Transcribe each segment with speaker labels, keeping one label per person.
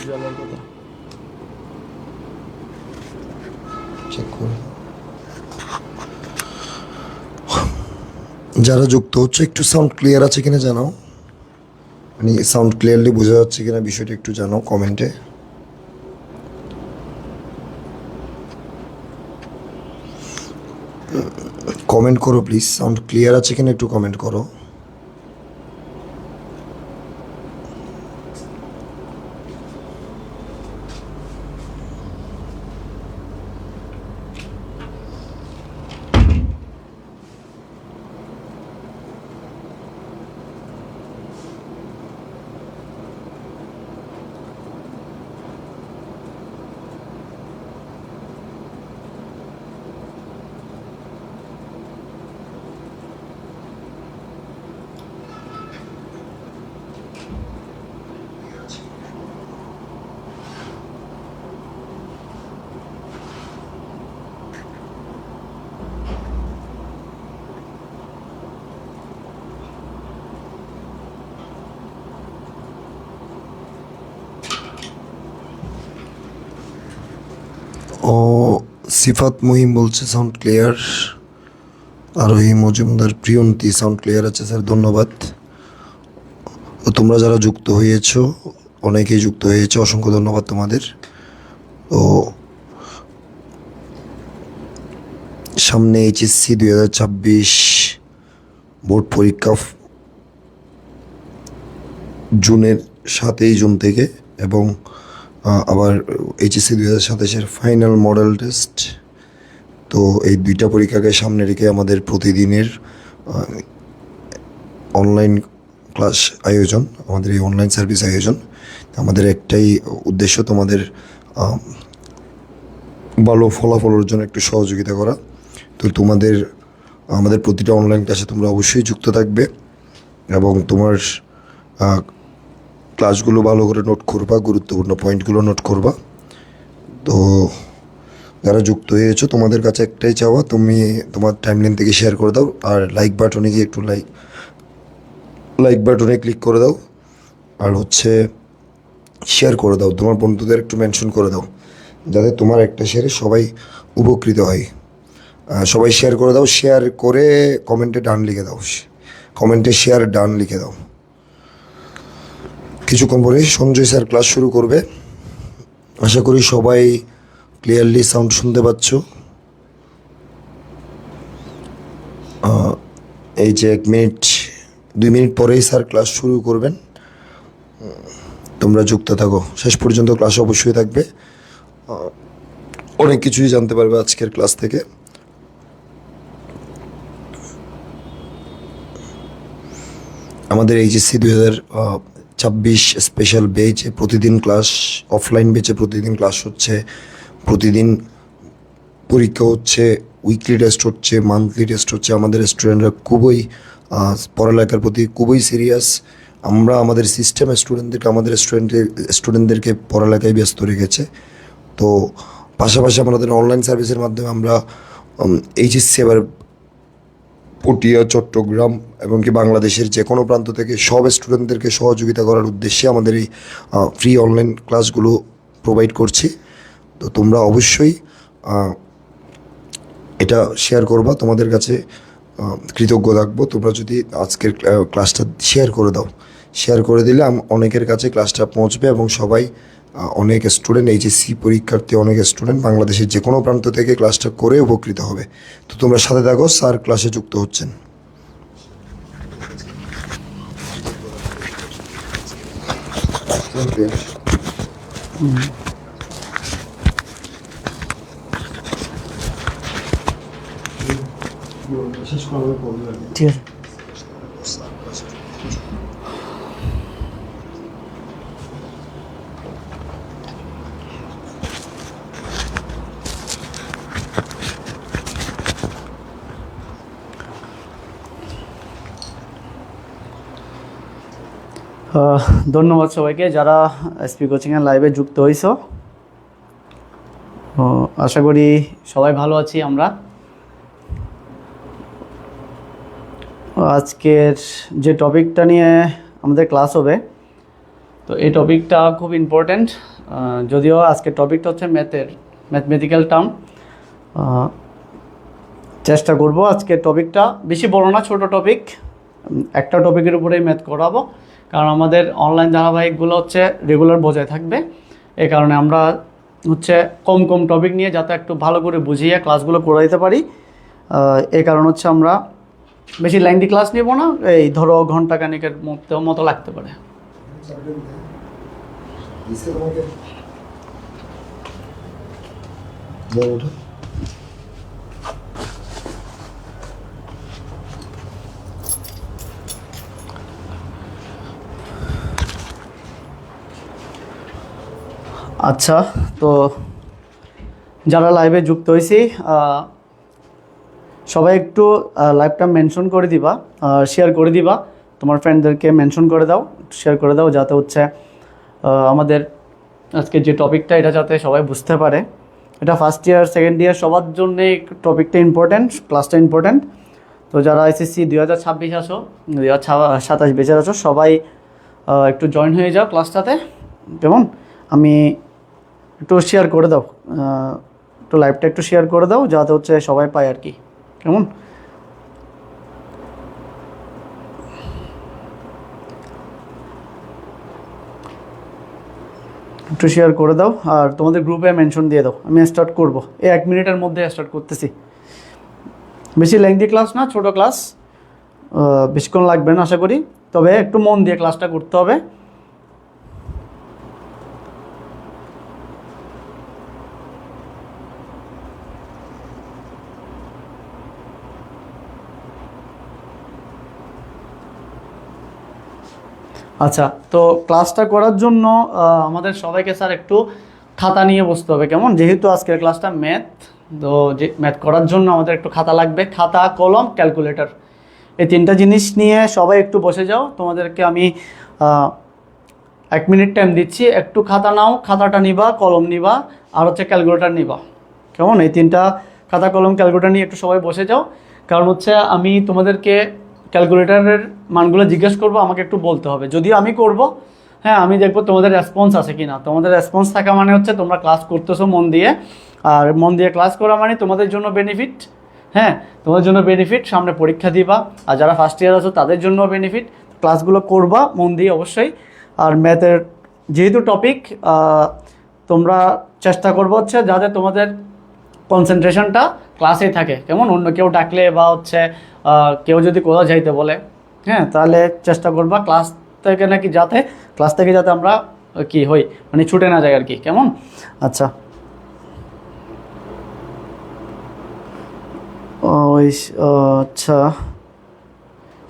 Speaker 1: জানার কথা
Speaker 2: চেক করে যারা যুক্ত হচ্ছে একটু সাউন্ড ক্লিয়ার আছে কিনা জানাও, মানে সাউন্ড ক্লিয়ারলি বোঝা যাচ্ছে কিনা বিষয়টা একটু জানাও কমেন্টে। কমেন্ট করো প্লিজ, সাউন্ড ক্লিয়ার আছে কিনা একটু কমেন্ট করো। ও সিফাত মহিম বলছে সাউন্ড ক্লিয়ার। আরোহী মজুমদার, প্রিয়ন্তী সাউন্ড ক্লিয়ার আছে স্যার, ধন্যবাদ। ও তোমরা যারা যুক্ত হয়েছো, অনেকেই যুক্ত হয়েছে, অসংখ্য ধন্যবাদ তোমাদের। তো সামনে এইচএসসি 2026 বোর্ড পরীক্ষা জুনের 7ই জুন থেকে, এবং আবার এইচএসসি 2027-এর ফাইনাল মডেল টেস্ট। তো এই দুইটা পরীক্ষাকে সামনে রেখে আমাদের প্রতিদিনের অনলাইন ক্লাস আয়োজন, আমাদের এই অনলাইন সার্ভিস আয়োজন। আমাদের একটাই উদ্দেশ্য, তোমাদের ভালো ফলাফল অর্জনে একটু সহযোগিতা করা। তো তোমাদের আমাদের প্রতিটা অনলাইন ক্লাসে তোমরা অবশ্যই যুক্ত থাকবে এবং তোমার ক্লাসগুলো ভালো করে নোট করবা, গুরুত্বপূর্ণ পয়েন্টগুলো নোট করবা। তো যারা যুক্ত হয়েছো তোমাদের কাছে একটাই চাওয়া, তুমি তোমার টাইমলাইন থেকে শেয়ার করে দাও, আর লাইক বাটনে গিয়ে একটু লাইক বাটনে ক্লিক করে দাও, আর হচ্ছে শেয়ার করে দাও, তোমার বন্ধুদের একটু মেনশন করে দাও, যাতে তোমার একটা শেয়ারে সবাই উপকৃত হয়। সবাই শেয়ার করে দাও, শেয়ার করে কমেন্টে ডান লিখে দাও, কমেন্টে শেয়ার ডান লিখে দাও। কিছুক্ষণ পরে সঞ্জয় স্যার ক্লাস শুরু করবে, আশা করি সবাই ক্লিয়ারলি সাউন্ড শুনতে পাচ্ছ। এই যে 1-2 মিনিট পরেই স্যার ক্লাস শুরু করবেন, তোমরা যুক্ত থাকো, শেষ পর্যন্ত ক্লাস অবশ্যই থাকবে, অনেক কিছুই জানতে পারবে আজকের ক্লাস থেকে। আমাদের এইচএসসি 2026 স্পেশাল বেচে প্রতিদিন ক্লাস, অফলাইন বেচে প্রতিদিন ক্লাস হচ্ছে, প্রতিদিন পরীক্ষা হচ্ছে, উইকলি টেস্ট হচ্ছে, মান্থলি টেস্ট হচ্ছে। আমাদের স্টুডেন্টরা খুবই পড়ালেখার প্রতি খুবই সিরিয়াস। আমরা আমাদের সিস্টেমে স্টুডেন্টদেরকে পড়ালেখায় ব্যস্ত রেখেছে। তো পাশাপাশি আমাদের অনলাইন সার্ভিসের মাধ্যমে আমরা এইচএসসি এবার পটিয়া, চট্টগ্রাম এবং কি বাংলাদেশের যে কোনো প্রান্ত থেকে সব স্টুডেন্টদেরকে সহযোগিতা করার উদ্দেশ্যে আমাদের এই ফ্রি অনলাইন ক্লাসগুলো প্রোভাইড করছি। তো তোমরা অবশ্যই এটা শেয়ার করবা, তোমাদের কাছে কৃতজ্ঞ থাকবো তোমরা যদি আজকের ক্লাসটা শেয়ার করে দাও। শেয়ার করে দিলে অনেকের কাছে ক্লাসটা পৌঁছবে এবং সবাই, অনেক স্টুডেন্ট, এইচএসসি পরীক্ষার্থী অনেক স্টুডেন্ট বাংলাদেশের যে কোনো প্রান্ত থেকে ক্লাসটা করে উপকৃত হবে। তো তোমরা সাথে থাকো, স্যার ক্লাসে যুক্ত হচ্ছেন।
Speaker 1: ঠিক আছে। ধন্যবাদ সবাইকে যারা এসপি কোচিংয়ের লাইভে যুক্ত হইছো। আশা করি সবাই ভালো আছি আমরা। আজকের যে টপিকটা নিয়ে আমাদের ক্লাস হবে তো এই টপিকটা খুব ইম্পর্ট্যান্ট, যদিও আজকে টপিকটা হচ্ছে ম্যাথমেটিক্যাল টার্ম। চেষ্টা করব আজকে টপিকটা বেশি বড় না, ছোট টপিক, একটা টপিকের উপরেই ম্যাথ করাবো, কারণ আমাদের অনলাইন ধারাবাহিকগুলো হচ্ছে রেগুলার বজায় থাকবে। এই কারণে আমরা হচ্ছে কম কম টপিক নিয়ে যাতে একটু ভালো করে বুঝিয়ে ক্লাসগুলো করাইতে পারি, এই কারণ হচ্ছে আমরা বেশি লেন্থি ক্লাস নেব না, এই ধরো ঘন্টা খানিকের মতো লাগতে পারে। আচ্ছা, তো যারা লাইভে যুক্ত হয়েছি সবাই একটু লাইভটা মেনশন করে দিবা, শেয়ার করে দিবা, তোমার ফ্রেন্ডদেরকে মেনশন করে দাও, শেয়ার করে দাও, যাতে হচ্ছে আমাদের আজকে যে টপিকটা এটা যাতে সবাই বুঝতে পারে। এটা ফার্স্ট ইয়ার সেকেন্ড ইয়ার সবার জন্যে টপিকটা ইম্পর্ট্যান্ট, ক্লাসটা ইম্পর্ট্যান্ট। তো যারা এসএসসি 2026 আসো, 2027 বেচার আছো, সবাই একটু জয়েন হয়ে যাও ক্লাসটাতে, কেমন? আমি একটু শেয়ার করে দাও, একটু লাইভটা একটু শেয়ার করে দাও, যাতে হচ্ছে সবাই পায় আর কি, কেমন? একটু শেয়ার করে দাও আর তোমাদের গ্রুপে মেনশন দিয়ে দাও। আমি স্টার্ট করব, এই 1 মিনিটের মধ্যে স্টার্ট করতেছি। বেশি লেংথি ক্লাস না, ছোট ক্লাস, বেশিক্ষণ লাগবে না আশা করি, তবে একটু মন দিয়ে ক্লাসটা করতে হবে। আচ্ছা, তো ক্লাসটা করার জন্য আমাদের সবাইকে স্যার একটু খাতা নিয়ে বসতে হবে, কেমন? যেহেতু আজকের ক্লাসটা ম্যাথ, তো যে ম্যাথ করার জন্য আমাদের একটু খাতা লাগবে, খাতা, কলম, ক্যালকুলেটর, এই 3টা জিনিস নিয়ে সবাই একটু বসে যাও। তোমাদেরকে আমি 1 মিনিট টাইম দিচ্ছি, একটু খাতা নাও, খাতাটা নিবা, কলম নিবা, আর হচ্ছে ক্যালকুলেটর নিবা, কেমন? এই 3টা খাতা, কলম, ক্যালকুলেটর নিয়ে একটু সবাই বসে যাও, কারণ হচ্ছে আমি তোমাদেরকে ক্যালকুলেটরের মানগুলো জিজ্ঞেস করবো, আমাকে একটু বলতে হবে। যদিও আমি করব, হ্যাঁ, আমি দেখবো তোমাদের রেসপন্স আছে কি না। তোমাদের রেসপন্স থাকা মানে হচ্ছে তোমরা ক্লাস করতেছো মন দিয়ে, আর মন দিয়ে ক্লাস করা মানে তোমাদের জন্য বেনিফিট, হ্যাঁ, তোমাদের জন্য বেনিফিট, সামনে পরীক্ষা দিবা, আর যারা ফার্স্ট ইয়ার আছো তাদের জন্য বেনিফিট। ক্লাসগুলো করবা মন দিয়ে অবশ্যই। আর ম্যাথের যেহেতু টপিক, তোমরা চেষ্টা করবো হচ্ছে যাতে তোমাদের কনসেন্ট্রেশনটা ক্লাসেই থাকে, কেমন? অন্য কেউ ডাকলে বা হচ্ছে কেউ যদি কোথাও যাইতে বলে, হ্যাঁ, তাহলে চেষ্টা করবা ক্লাস থেকে যাতে আমরা কি হই, মানে ছুটে না যাই আর কি, কেমন? আচ্ছা, আচ্ছা,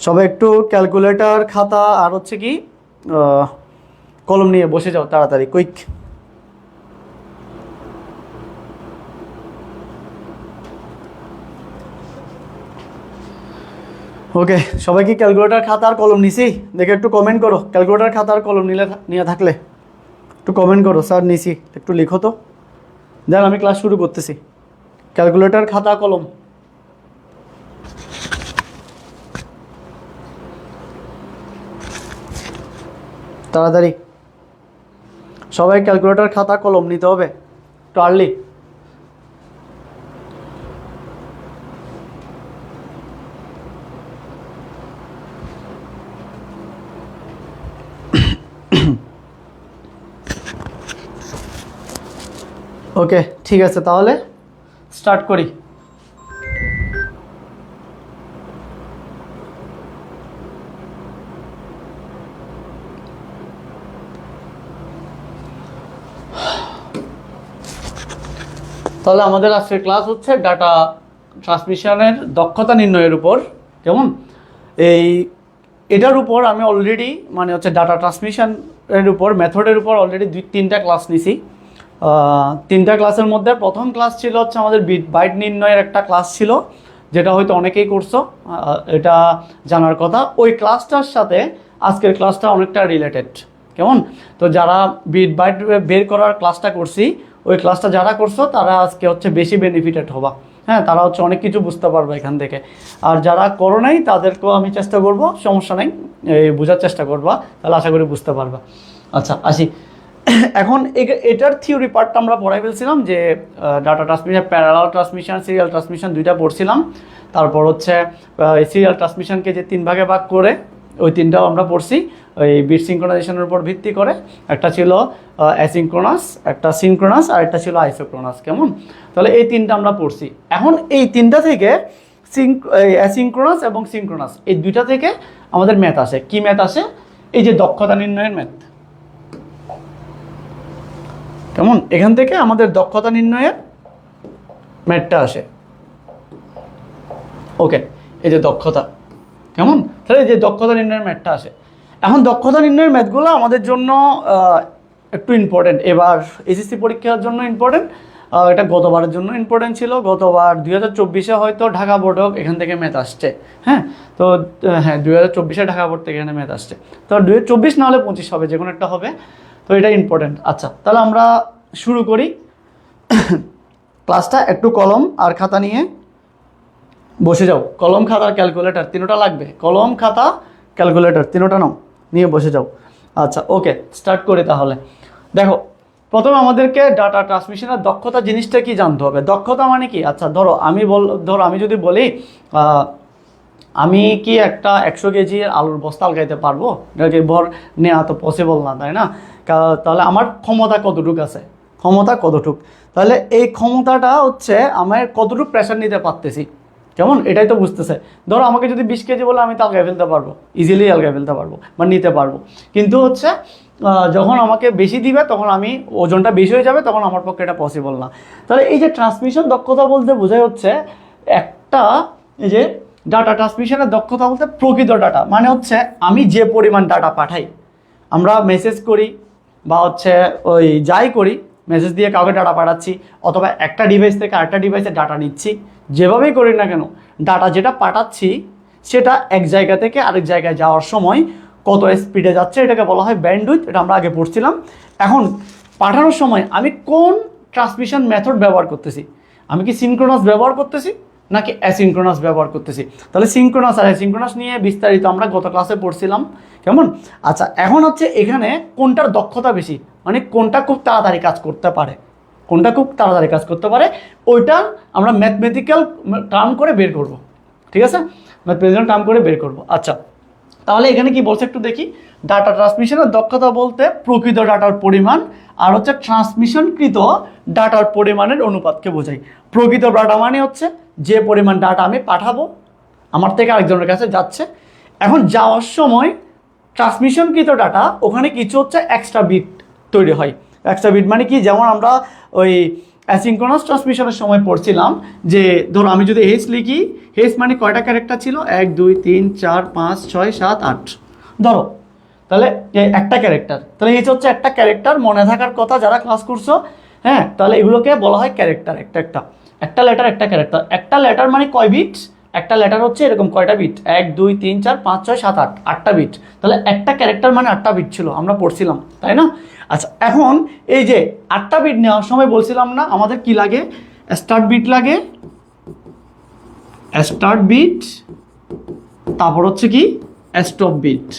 Speaker 1: সবাই একটু ক্যালকুলেটর, খাতা আর হচ্ছে কি কলম নিয়ে বসে যাও তাড়াতাড়ি, কুইক। ওকে, সবাই কি ক্যালকুলেটর, খাতা আর কলম নিছি? দেখে একটু কমেন্ট করো, ক্যালকুলেটর, খাতা আর কলম নিয়ে থাকলে একটু কমেন্ট করো, স্যার নিছি, একটু লিখো তো, দেন আমি ক্লাস শুরু করতেছি। ক্যালকুলেটর, খাতা, কলম, তাড়াতাড়ি সবাই ক্যালকুলেটর, খাতা, কলম নিতে হবে, একটু আর্লি। ওকে, ঠিক আছে, তাহলে স্টার্ট করি। তাহলে আমাদের আজকের ক্লাস হচ্ছে ডাটা ট্রান্সমিশনের দক্ষতা নির্ণয়ের উপর, কেমন? এটার উপর আমি অলরেডি মানে হচ্ছে ডাটা ট্রান্সমিশনের উপর, মেথডের উপর অলরেডি 2-3টা ক্লাস নিছি। 3টা ক্লাসের মধ্যে প্রথম ক্লাস ছিল হচ্ছে আমাদের বিট বাইট নির্ণয়ের একটা ক্লাস ছিল, যেটা হয়তো অনেকেই করছো, এটা জানার কথা। ওই ক্লাসটার সাথে আজকের ক্লাসটা অনেকটা রিলেটেড, কেমন? তো যারা বিট বাইট বের করার ক্লাসটা করছি, ওই ক্লাসটা যারা করছো তারা আজকে হচ্ছে বেশি বেনিফিটেড হবা, হ্যাঁ, তারা হচ্ছে অনেক কিছু বুঝতে পারবে এখান থেকে। আর যারা করো নাই তাদেরকেও আমি চেষ্টা করব, সমস্যা নেই, বোঝার চেষ্টা করবা, তাহলে আশা করি বুঝতে পারবা। আচ্ছা আসি। এখন এটার থিওরি পার্টটা আমরা পড়াই ফেলছিলাম যে data transmission, parallel transmission, serial transmission দুইটা পড়ছিলাম। তারপর হচ্ছে সিরিয়াল ট্রান্সমিশনকে যে 3 ভাগে ভাগ করে ওই 3টাও আমরা পড়ছি ওই বিট সিনক্রোনাইজেশনের উপর ভিত্তি করে। একটা ছিল অ্যাসিনক্রোনাস, একটা সিনক্রোনাস, আর একটা ছিল আইসোক্রোনাস। কেমন? তাহলে এই 3টা আমরা পড়ছি। এখন এই 3টা থেকে অ্যাসিনক্রোনাস এবং সিনক্রোনাস এই 2টা থেকে আমাদের ম্যাথ আসে। কি ম্যাথ আসে? এই যে দক্ষতা নির্ণয়ের ম্যাথ। কেমন? এখান থেকে আমাদের দক্ষতা নির্ণয়ের ম্যাথটা আসে। ওকে, এই যে দক্ষতা, কেমন? তাহলে এই যে দক্ষতা নির্ণয়ের ম্যাথটা আসে। এখন দক্ষতা নির্ণয়ের ম্যাথগুলো আমাদের জন্য একটু ইম্পর্টেন্ট। এবার এসএসসি পরীক্ষার জন্য ইম্পর্টেন্ট, এটা গতবারের জন্য ইম্পর্টেন্ট ছিল। গতবার 2024-এ হয়তো ঢাকা বোর্ডও এখান থেকে ম্যাথ আসছে। হ্যাঁ, তো হ্যাঁ 2024-এ ঢাকা বোর্ড থেকে এখানে ম্যাথ আসছে। তো 2024 না হলে 25 হবে, যে কোনো একটা হবে। তো এটা ইম্পর্টেন্ট। আচ্ছা, তাহলে আমরা শুরু করি ক্লাসটা। একটু কলম আর খাতা নিয়ে বসে যাও। কলম, খাতা, ক্যালকুলেটর তিনোটা লাগবে। কলম, খাতা, ক্যালকুলেটর তিনোটা নাও, নিয়ে বসে যাও। আচ্ছা ওকে, স্টার্ট করি তাহলে। দেখো, প্রথমে আমাদেরকে ডাটা ট্রান্সমিশনের দক্ষতা জিনিসটা কি জানতে হবে। দক্ষতা মানে কি? আচ্ছা ধরো আমি যদি বলি আমি কি একটা 100 কেজি আলুর বস্তা আলগাইতে পারবো? এটাকে ভর নেওয়া তো পসিবল না, তাই না? তাহলে আমার ক্ষমতা কতটুকু আছে? ক্ষমতা কতটুক? তাহলে এই ক্ষমতাটা হচ্ছে আমার কতটুকু প্রেশার নিতে পারতেছি। কেমন? এটাই তো বুঝতেছে। ধরো আমাকে যদি 20 কেজি বলে আমি তো আলগাই ফেলতে পারবো, ইজিলি আলগাই ফেলতে পারবো বা নিতে পারবো। কিন্তু হচ্ছে যখন আমাকে বেশি দিবে তখন আমি ওজনটা বেশি হয়ে যাবে, তখন আমার পক্ষে এটা পসিবল না। তাহলে এই যে ট্রান্সমিশন দক্ষতা বলতে বোঝাই হচ্ছে একটা, এই যে ডাটা ট্রান্সমিশনের দক্ষতা বলতে প্রকৃত ডাটা মানে হচ্ছে আমি যে পরিমাণ ডাটা পাঠাই, আমরা মেসেজ করি বা হচ্ছে ওই যাই করি, মেসেজ দিয়ে কাউকে ডাটা পাঠাচ্ছি অথবা একটা ডিভাইস থেকে আরেকটা ডিভাইসে ডাটা নিচ্ছি, যেভাবেই করি না কেন ডাটা যেটা পাঠাচ্ছি সেটা এক জায়গা থেকে আরেক জায়গায় যাওয়ার সময় কত স্পিডে যাচ্ছে এটাকে বলা হয় ব্যান্ডউইথ। এটা আমরা আগে পড়ছিলাম। এখন পাঠানোর সময় আমি কোন ট্রান্সমিশন মেথড ব্যবহার করতেছি, আমি কি সিনক্রোনাস ব্যবহার করতেছি নাকি অ্যাসিনক্রোনাস ব্যবহার করতেছি। তাহলে সিনক্রোনাস আর অ্যাসিনক্রোনাস নিয়ে বিস্তারিত আমরা গত ক্লাসে পড়ছিলাম। কেমন? আচ্ছা, এখন হচ্ছে এখানে কোনটার দক্ষতা বেশি, মানে কোনটা খুব তাড়াতাড়ি কাজ করতে পারে, কোনটা খুব তাড়াতাড়ি কাজ করতে পারে ওইটা আমরা ম্যাথমেটিক্যাল টার্ম করে বের করব। ঠিক আছে? ম্যাথমেটিক্যাল টার্ম করে বের করব। আচ্ছা, তাহলে এখানে কি বলছে একটু দেখি। ডাটা ট্রান্সমিশনের দক্ষতা বলতে প্রকৃত ডাটার পরিমাণ আর হচ্ছে ট্রান্সমিশনকৃত ডাটার পরিমাণের অনুপাতকে বোঝাই। প্রকৃত ডাটা মানে হচ্ছে যে পরিমাণ ডাটা আমি পাঠাবো আমার থেকে আরেকজনের কাছে যাচ্ছে, এখন যাওয়ার সময় ট্রান্সমিশনকৃত ডাটা ওখানে কিছু হচ্ছে এক্সট্রা বিট তৈরি হয়। এক্সট্রা বিট মানে কি? যেমন আমরা ওই অ্যাসিনক্রোনাস ট্রান্সমিশনের সময় পড়ছিলাম যে ধরো আমি যদি হেস লিখি, হেস মানে কয়টা ক্যারেক্টার ছিল? 1 2 3 4 5 6 7 8 ধরো, তাহলে একটা ক্যারেক্টার। তাহলে এই হচ্ছে একটা ক্যারেক্টার, মনে থাকার কথা যারা ক্লাস করছো। হ্যাঁ, তাহলে এগুলোকে বলা হয় ক্যারেক্টার। একটা লেটার, একটা ক্যারেক্টার। একটা লেটার মানে কয় বিট? একটা লেটার হচ্ছে এরকম কয়টা বিট? 1 2 3 4 5 6 7 8 8টা বিট। তাহলে একটা ক্যারেক্টার মানে 8টা বিট ছিল, আমরা পড়ছিলাম, তাই না? আচ্ছা, এখন এই যে 8টা বিট নেওয়ার সময় বলছিলাম না আমাদের কি লাগে? স্টার্ট বিট লাগে, স্টার্ট বিট, তারপর হচ্ছে কি স্টপ বিট,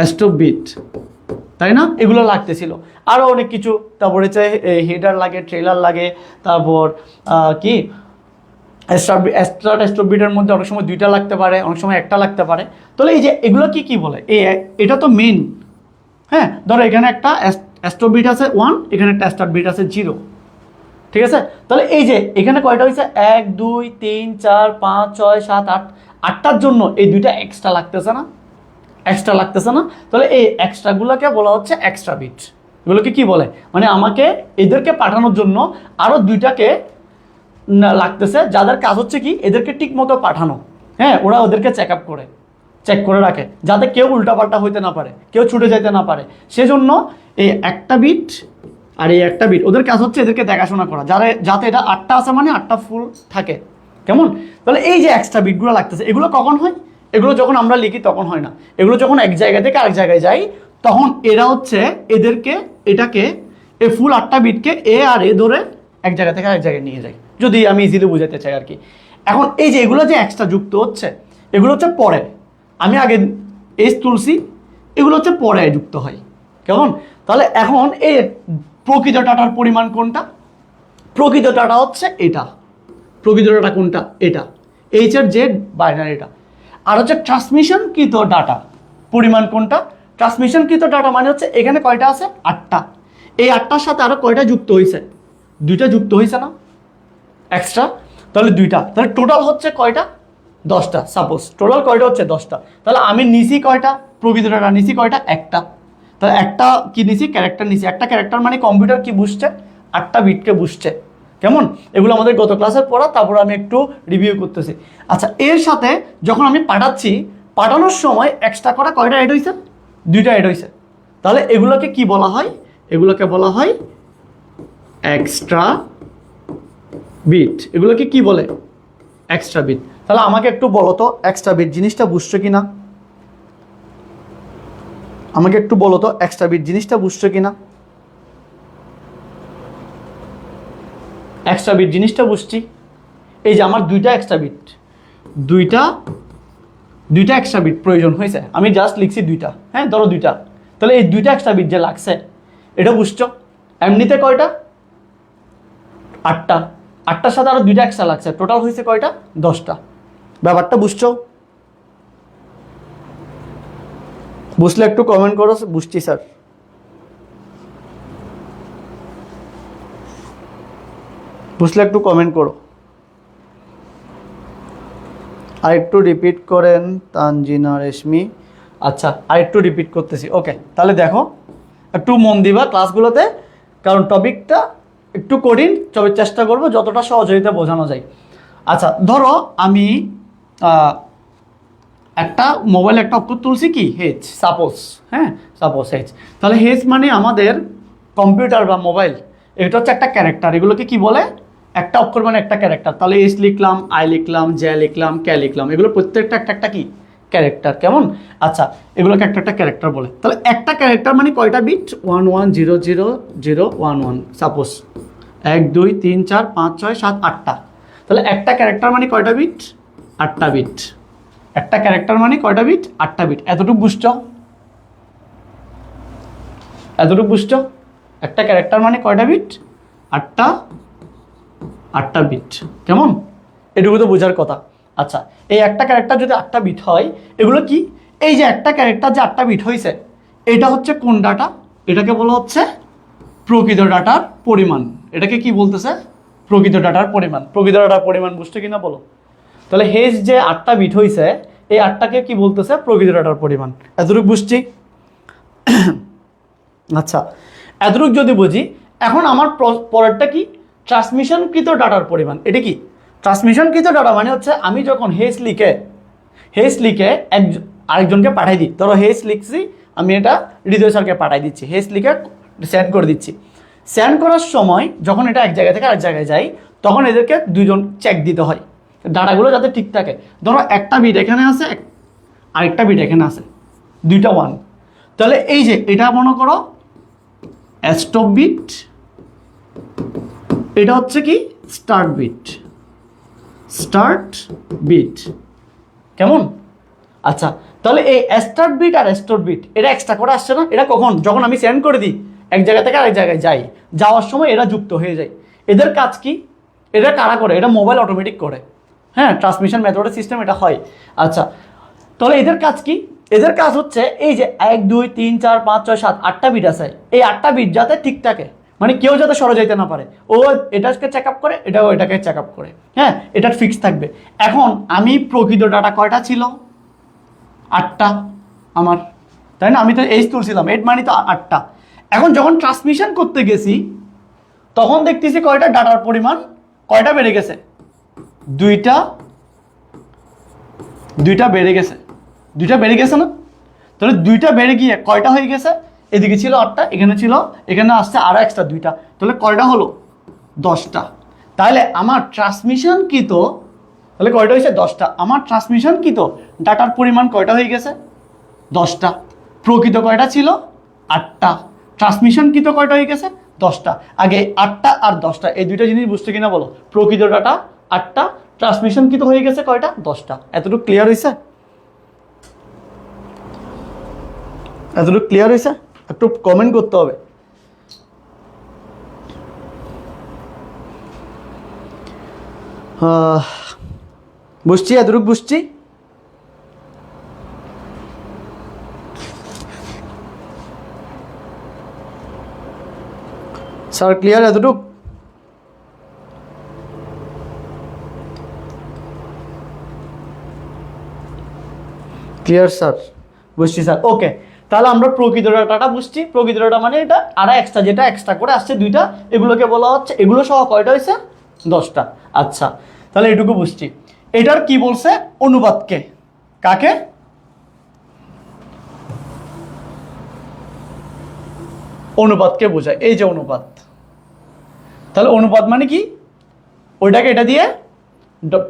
Speaker 1: স্টপ বিট, তাই না? এগুলো লাগতেছিল, আরও অনেক কিছু। তারপরে হচ্ছে হেডার লাগে, ট্রেলার লাগে, তারপর কি স্টার্ট বিটের মধ্যে অনেক সময় 2টা লাগতে পারে, অনেক সময় একটা লাগতে পারে। তাহলে এই যে এগুলো কি বলে, এটা তো মেন। হ্যাঁ, ধরো এখানে একটা স্টপ বিট আছে 1, এখানে একটা স্টার্ট বিট আছে 0। ঠিক আছে? তাহলে এই যে এখানে কয়টা হয়েছে? 1 2 3 4 5 6 7 8, 8টার জন্য এই 2টা এক্সট্রা লাগতেছে না? এক্সট্রা লাগতেছে না? তাহলে এই এক্সট্রাগুলোকে বলা হচ্ছে এক্সট্রা বিট। এগুলোকে কি বলে? মানে আমাকে এদেরকে পাঠানোর জন্য আরও 2টাকে লাগতেছে, যাদের কাজ হচ্ছে কি এদেরকে ঠিক মতো পাঠানো। হ্যাঁ, ওরা ওদেরকে চেক করে রাখে যাতে কেউ উল্টাপাল্টা হইতে না পারে, কেউ ছুটে যাইতে না পারে। সেজন্য এই একটা বিট আর এই একটা বিট ওদের কাজ হচ্ছে এদেরকে দেখাশোনা করা, যাতে এটা 8টা আছে মানে 8টা ফুল থাকে। কেমন? তাহলে এই যে এক্সট্রা বিটগুলো লাগতেছে, এগুলো কখন হয়? এগুলো যখন আমরা লিখি তখন হয় না, এগুলো যখন এক জায়গা থেকে আরেক জায়গায় যাই তখন এরা হচ্ছে এটাকে এই ফুল 8টা বিটকে এ আর এ ধরে এক জায়গা থেকে আরেক জায়গায় নিয়ে যায়, যদি আমি ইজিলি বুঝাতে চাই আর কি। এখন এই যে এগুলো যে এক্সট্রা যুক্ত হচ্ছে এগুলো হচ্ছে পরে, আমি আগে এস তুলসি, এগুলো হচ্ছে পরে যুক্ত হয়। কেমন? তাহলে এখন এই প্রকৃত ডাটার পরিমাণ কোনটা? প্রকৃত ডাটা হচ্ছে এটা। প্রকৃত ডাটা কোনটা? এটা। এইচ এর জেড বাইনারিটা। আর হচ্ছে ট্রান্সমিশনকৃত ডাটা পরিমাণ কোনটা? ট্রান্সমিশনকৃত ডাটা মানে হচ্ছে এখানে কয়টা আছে? 8টা। এই 8টার সাথে আরো কয়টা যুক্ত হয়েছে? 2টা যুক্ত হয়েছে না এক্সট্রা? তাহলে 2টা, তাহলে টোটাল হচ্ছে কয়টা? 10টা। সাপোজ টোটাল কয়টা হচ্ছে? 10টা। তাহলে আমি নিছি কয়টা? প্রকৃত ডাটা নিছি কয়টা? একটা। তাহলে একটা কি নিছি? ক্যারেক্টার নিছি। একটা ক্যারেক্টার মানে কম্পিউটার কি বুঝছে? 8টা বিটকে বুঝছে। কেমন? এগুলো আমাদের গত ক্লাসের পড়া, তারপর আমি একটু রিভিউ করতেছি। আচ্ছা, এর সাথে যখন আমি পাঠাচ্ছি, পাঠানোর সময় এক্সট্রা করা কয়টা অ্যাড হয়েছে? 2টা অ্যাড হয়েছে। তাহলে এগুলোকে কি বলা হয়? এগুলোকে বলা হয় এক্সট্রা বিট। এগুলোকে কি বলে? Extra bit. তাহলে আমাকে একটু বলো তো এক্সট্রা বিট জিনিসটা বুঝছো কিনা? আমাকে একটু বলো তো এক্সট্রা বিট জিনিসটা বুঝছো কিনা? এক্সট্রা বিট জিনিসটা বুঝছি। এই যে আমার 2টা এক্সট্রা বিট, দুইটা এক্সট্রা বিট প্রয়োজন হয়েছে। আমি জাস্ট লিখছি 2টা, হ্যাঁ ধরো 2টা। তাহলে এই 2টা এক্সট্রা বিট যে লাগছে এটা বুঝছো? এমনিতে কয়টা? 8টা। 8টার সাথে আরো 2টা এক্সট্রা লাগছে, টোটাল হয়েছে কয়টা? 10টা। ব্যাপারটা বুঝছো? বুঝলে একটু কমেন্ট করো, বুঝছি স্যার। বুঝলে একটু কমেন্ট করো। আর একটু রিপিট করেন তানজিনা রেশমি। আচ্ছা, আর একটু রিপিট করতেছি। ওকে, তাহলে দেখো একটু মন দিবা ক্লাসগুলোতে, কারণ টপিকটা একটু কঠিন, তবে চেষ্টা করবো যতটা সহযোগিতা বোঝানো যায়। আচ্ছা, ধরো আমি একটা মোবাইল একটা অক্ষর তুলছি কি? Hedge, suppose. হ্যাঁ, সাপোজ হেজ। তাহলে হেজ মানে আমাদের কম্পিউটার বা মোবাইল, এটা হচ্ছে একটা ক্যারেক্টার। এগুলোকে কি বলে? একটা অক্ষর মানে একটা ক্যারেক্টার। তাহলে এস লিখলাম, আই লিখলাম, জে লিখলাম, কে লিখলাম, এগুলো প্রত্যেকটা একটা কি? ক্যারেক্টার। কেমন? আচ্ছা, এগুলোকে একটা ক্যারেক্টার বলে। তাহলে একটা ক্যারেক্টার মানে কয়টা বিট? 11000011 সাপোজ 1 2 3 4 5 6 7 8টা। তাহলে একটা ক্যারেক্টার মানে কয়টা বিট? 8টা বিট। একটা ক্যারেক্টার মানে কয়টা বিট? 8টা বিট। এতটুকু বুঝছো? এতটুকু বুঝছো? একটা ক্যারেক্টার মানে কয়টা বিট? 8টা বিট। কেমন? এটুকু তো বোঝার কথা। আচ্ছা, এই একটা ক্যারেক্টার যদি 8টা বিট হয়, এগুলো কি? এই যে একটা ক্যারেক্টার যে 8টা বিট হয়েছে, এটা হচ্ছে কোন ডাটা? এটাকে বলা হচ্ছে প্রকৃত ডাটার পরিমাণ। এটাকে কি বলতেছে? প্রকৃত ডাটার পরিমাণ। প্রকৃত ডাটার পরিমাণ বুঝছো কিনা বলো? তাহলে হেজ যে 8টা বিট হয়েছে, এই 8টাকে কি বলতেছে? প্রকৃত ডাটার পরিমাণ। এতটুকু বুঝছি? আচ্ছা, এতটুকু যদি বুঝি, এখন আমার পরেরটা কি? ট্রান্সমিশনকৃত ডাটার পরিমাণ। এটা কি? ট্রান্সমিশনকৃত ডাটা মানে হচ্ছে আমি যখন হেজ লিখে আরেকজনকে পাঠাই দিই। ধরো হেজ লিখছি, আমি এটা হৃদয় স্যারকে পাঠাই দিচ্ছি, হেজ লিখে সেন্ড করে দিচ্ছি। সেন্ড করার সময় যখন এটা এক জায়গা থেকে আরেক জায়গায় যাই, তখন এদেরকে দুজন চেক দিতে হয় ডাটাগুলো যাতে ঠিক থাকে। ধরো একটা বিট এখানে আছে, আরেকটা বিট এখানে আছে, 2টা 1। তাহলে এই যে এটা মনে করো স্টপ বিট, এটা হচ্ছে কি? Start bit. কেমন? আচ্ছা, তাহলে এই স্টার্ট বিট আর স্টপ বিট এটা এক্সট্রা করে আসছে না? এটা কখন? যখন আমি সেন্ড করে দিই, এক জায়গা থেকে আরেক জায়গায় যাই, যাওয়ার সময় এরা যুক্ত হয়ে যায়। এদের কাজ কি? এটা কারা করে? এটা মোবাইল অটোমেটিক করে। হ্যাঁ, ট্রান্সমিশন মেথডের সিস্টেম এটা হয়। আচ্ছা, তাহলে এদের কাজ কি? এদের কাজ হচ্ছে এই যে 1 2 3 4 5 6 7 8টা বিট আছে, এই 8টা বিট যাতে ঠিক থাকে, মানে কেউ যাতে সরে যেতে না পারে। ও এটাকে চেক আপ করে, এটাও এটাকে চেক আপ করে। হ্যাঁ, এটা ফিক্স থাকবে। এখন আমি প্রকৃত ডাটা কয়টা ছিল? 8টা আমার, তাই না? আমি তো এইচ তুলছিলাম, 8 মানে তো 8টা। এখন যখন ট্রান্সমিশন করতে গেছি, তখন দেখতেছি কয়টা ডাটার পরিমাণ কয়টা বেড়ে গেছে? 2টা বেড়ে গেছে। 2টা বেড়ে গেছে না? তাহলে 2টা বেড়ে গিয়ে কয়টা হয়ে গেছে? এদিকে ছিল 8টা, এখানে আসছে আরো এক্সট্রা 2টা। তাহলে কয়টা হলো? 10টা। তাহলে আমার ট্রান্সমিশনকৃত, তাহলে কয়টা হয়েছে? 10টা। আমার ট্রান্সমিশনকৃত ডাটার পরিমাণ কয়টা হয়ে গেছে? 10টা। প্রকৃত কয়টা ছিল? 8টা। ট্রান্সমিশনকৃত কয়টা হয়ে গেছে? 10টা। আগে 8টা আর 10টা, এই দুইটা জিনিস বুঝতে কিনা বলো? প্রকৃত ডাটা 8টা, ট্রান্সমিশনকৃত হয়ে গেছে কয়টা? 10টা। এতটুকু ক্লিয়ার হয়েছে? একটু কমেন্ট করতে হবে। বুঝছি, এতটুকু বুঝছি। স্যার ক্লিয়ার এতটুক? Clear sir? বুঝছি স্যার। ওকে, তাহলে আমরা প্রকৃত ডাটাটা বুঝছি। প্রকৃত ডাটা মানে এটা আর এক্সট্রা, যেটা এক্সট্রা করে আসছে দুইটা, এগুলোকে বলা হচ্ছে, এগুলো সহ কয়টা হয়েছে? 10টা। আচ্ছা, তাহলে এটুকু বুঝছি। এটার কি বলছে? অনুপাতকে। কাকে? অনুপাতকে বোঝায়। এই যে অনুপাত, তাহলে অনুপাত মানে কি? ওইটাকে এটা দিয়ে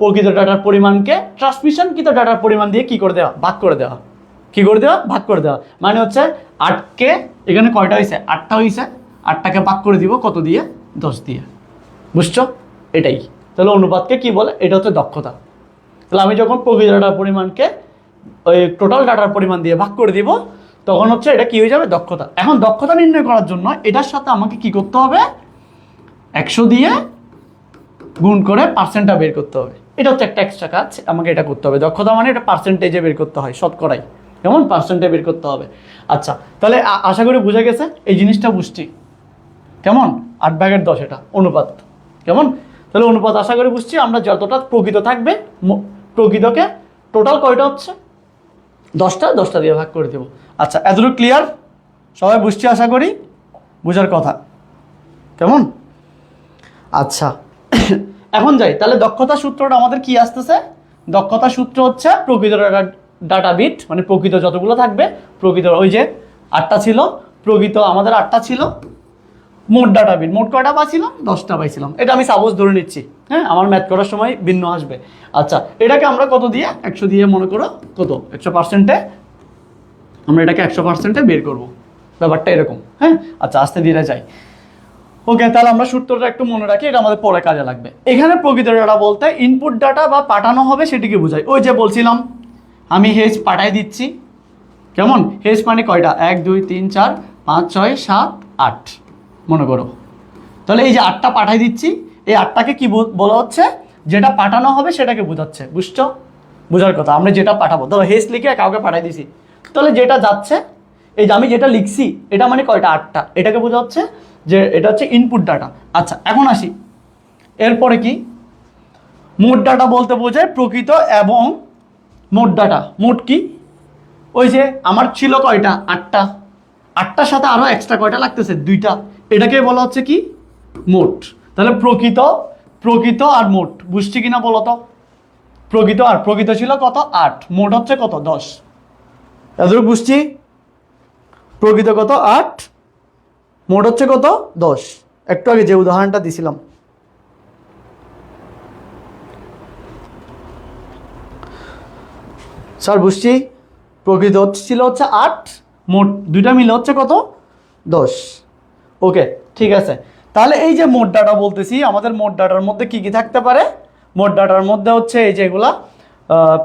Speaker 1: প্রকৃত ডাটার পরিমাণকে ট্রান্সমিশনকৃত ডাটার পরিমাণ দিয়ে কি করে দেওয়া? ভাগ করে দেওয়া। কি করে দেওয়া? ভাগ করে দেওয়া। মানে হচ্ছে 8কে, এখানে কয়টা হয়েছে? 8টা হয়েছে। 8টাকে ভাগ করে দিব কত দিয়ে? 10 দিয়ে। বুঝছো? এটাই তাহলে অনুপাতকে কি বলে? এটা হচ্ছে দক্ষতা। তাহলে আমি যখন প্রকৃত ডাটার পরিমাণকে ওই টোটাল ডাটার পরিমাণ দিয়ে ভাগ করে দিব, তখন হচ্ছে এটা কি হয়ে যাবে? দক্ষতা। এখন দক্ষতা নির্ণয় করার জন্য এটার সাথে আমাকে কি করতে হবে? 100 দিয়ে গুণ করে পার্সেন্টটা বের করতে হবে। এটা হচ্ছে একটা এক্সট্রা কাজ, আমাকে এটা করতে হবে। দক্ষতা মানে এটা পার্সেন্টেজে বের করতে হয়, শতকরাই। কেমন? পার্সেন্টে বের করতে হবে। আচ্ছা, তাহলে আশা করি বুঝে গেছে এই জিনিসটা বুঝছি। কেমন? 8/10 এটা অনুপাত। কেমন? তাহলে অনুপাত আশা করি বুঝছি। আমরা যতটা প্রকৃত থাকবে, প্রকৃতকে টোটাল কয়টা হচ্ছে? 10টা, 10টা দিয়ে ভাগ করে দেবো। আচ্ছা, এতটুকু ক্লিয়ার? সবাই বুঝছি আশা করি? বুঝার কথা। কেমন? আচ্ছা, এখন যাই। তাহলে দক্ষতা সূত্রটা আমাদের কি আসতেছে? দক্ষতা সূত্র হচ্ছে প্রকৃত ডাটা বিট, মানে প্রকৃত যতগুলো থাকবে, প্রকৃত ওই যে 8টা ছিল, প্রকৃত আমাদের 8টা ছিল, মোট ডাটা বিট মোট কয়টা পাইছিলাম? 10টা পাইছিলাম। এটা আমি সাপোজ ধরে নিচ্ছি, হ্যাঁ, আমার ম্যাথ করার সময় ভিন্ন আসবে। আচ্ছা, এটাকে আমরা কত দিয়ে? 100 দিয়ে মনে করো কত? 100%-এ আমরা এটাকে 100%-এ বের করব। ব্যাপারটা এরকম, হ্যাঁ। আচ্ছা, আস্তে ধীরে যাই। ওকে, তাহলে আমরা সূত্রটা একটু মনে রাখি, এটা আমাদের পরে কাজে লাগবে। এখানে প্রকৃত ডাটা বলতে ইনপুট ডাটা বা পাঠানো হবে সেটিকে বোঝায়। ওই যে বলছিলাম আমি হেজ পাঠাই দিচ্ছি। কেমন? হেজ মানে কয়টা? 1 2 3 4 5 6 7 8 মনে করো। তাহলে এই যে 8টা পাঠাই দিচ্ছি, এই 8টাকে কি বলা হচ্ছে? যেটা পাঠানো হবে সেটাকে বোঝাচ্ছে। বুঝছো? বোঝার কথা। আমরা যেটা পাঠাবো, ধরো হেজ লিখে কাউকে পাঠাই দিছি, তাহলে যেটা যাচ্ছে, এই যে আমি যেটা লিখছি এটা মানে কয়টা? 8টা। এটাকে বোঝা হচ্ছে যে এটা হচ্ছে ইনপুট ডাটা। আচ্ছা, এখন আসি এরপরে কি? মোট ডাটা বলতে বোঝায় প্রকৃত এবং মোট ডাটা। মোট কি? ওই যে আমার ছিল কয়টা? 8টা। 8টার সাথে আরো এক্সট্রা কয়টা লাগতেছে? 2টা। এটাকে বলা হচ্ছে কি? মোট। তাহলে প্রকৃত আর মোট বুঝছি কিনা বলো তো? প্রকৃত ছিল কত? 8। মোট হচ্ছে কত? 10। এতটুকু বুঝছি? প্রকৃত কত? 8, মোট হচ্ছে কত? 10। একটু আগে যে উদাহরণটা দিছিলাম। স্যার বুঝছি। প্রকৃত ছিল হচ্ছে 8, মোট দুইটা মিলে হচ্ছে কত? 10। ওকে, ঠিক আছে। তাহলে এই যে মোট ডাটা বলতেছি, আমাদের মোট ডাটার মধ্যে কি কি থাকতে পারে? মোট ডাটার মধ্যে হচ্ছে এই যেগুলা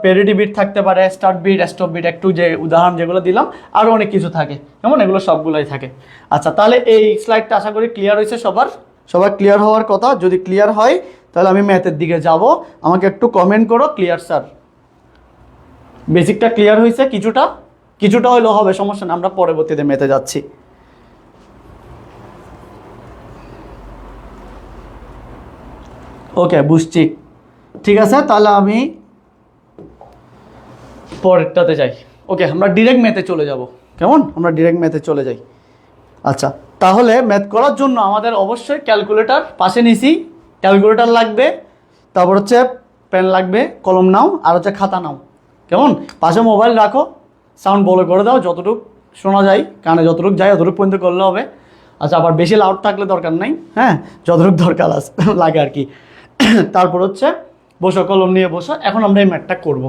Speaker 1: প্যারিটি বিট থাকতে পারে, স্টার্ট বিট, স্টপ বিট, একটু যে উদাহরণ যেগুলো দিলাম, আরও অনেক কিছু থাকে। কেমন? এগুলো সবগুলোই থাকে। আচ্ছা, তাহলে এই স্লাইডটা আশা করি ক্লিয়ার হয়েছে সবার ক্লিয়ার হওয়ার কথা। যদি ক্লিয়ার হয় তাহলে আমি ম্যাথের দিকে যাব। আমাকে একটু কমেন্ট করো, ক্লিয়ার স্যার। বেসিকটা ক্লিয়ার হয়েছে? কিছুটা হইলেও হবে, সমস্যা না, আমরা পরবর্তীতে ম্যাথে যাচ্ছি। ওকে, বুঝছি। ঠিক আছে, তাহলে আমি পরেরটাতে যাই। ওকে, আমরা ডিরেক্ট ম্যাথে চলে যাব। কেমন? আমরা ডিরেক্ট ম্যাথে চলে যাই। আচ্ছা, তাহলে ম্যাথ করার জন্য আমাদের অবশ্যই ক্যালকুলেটর পাশে নিছি। ক্যালকুলেটর লাগবে, তারপর হচ্ছে পেন লাগবে, কলম নাও, আর হচ্ছে খাতা নাও। কেমন? পাশে মোবাইল রাখো, সাউন্ড বলো করে দাও, যতটুকু শোনা যায়, কানে যতটুকু যায় অতটুকু পর্যন্ত করলে হবে। আচ্ছা, আবার বেশি লাউড থাকলে দরকার নাই, হ্যাঁ, যতটুকু দরকার লাগে আর কি। তারপর হচ্ছে বসো, কলম নিয়ে বসো। এখন আমরা এই ম্যাথটা করব।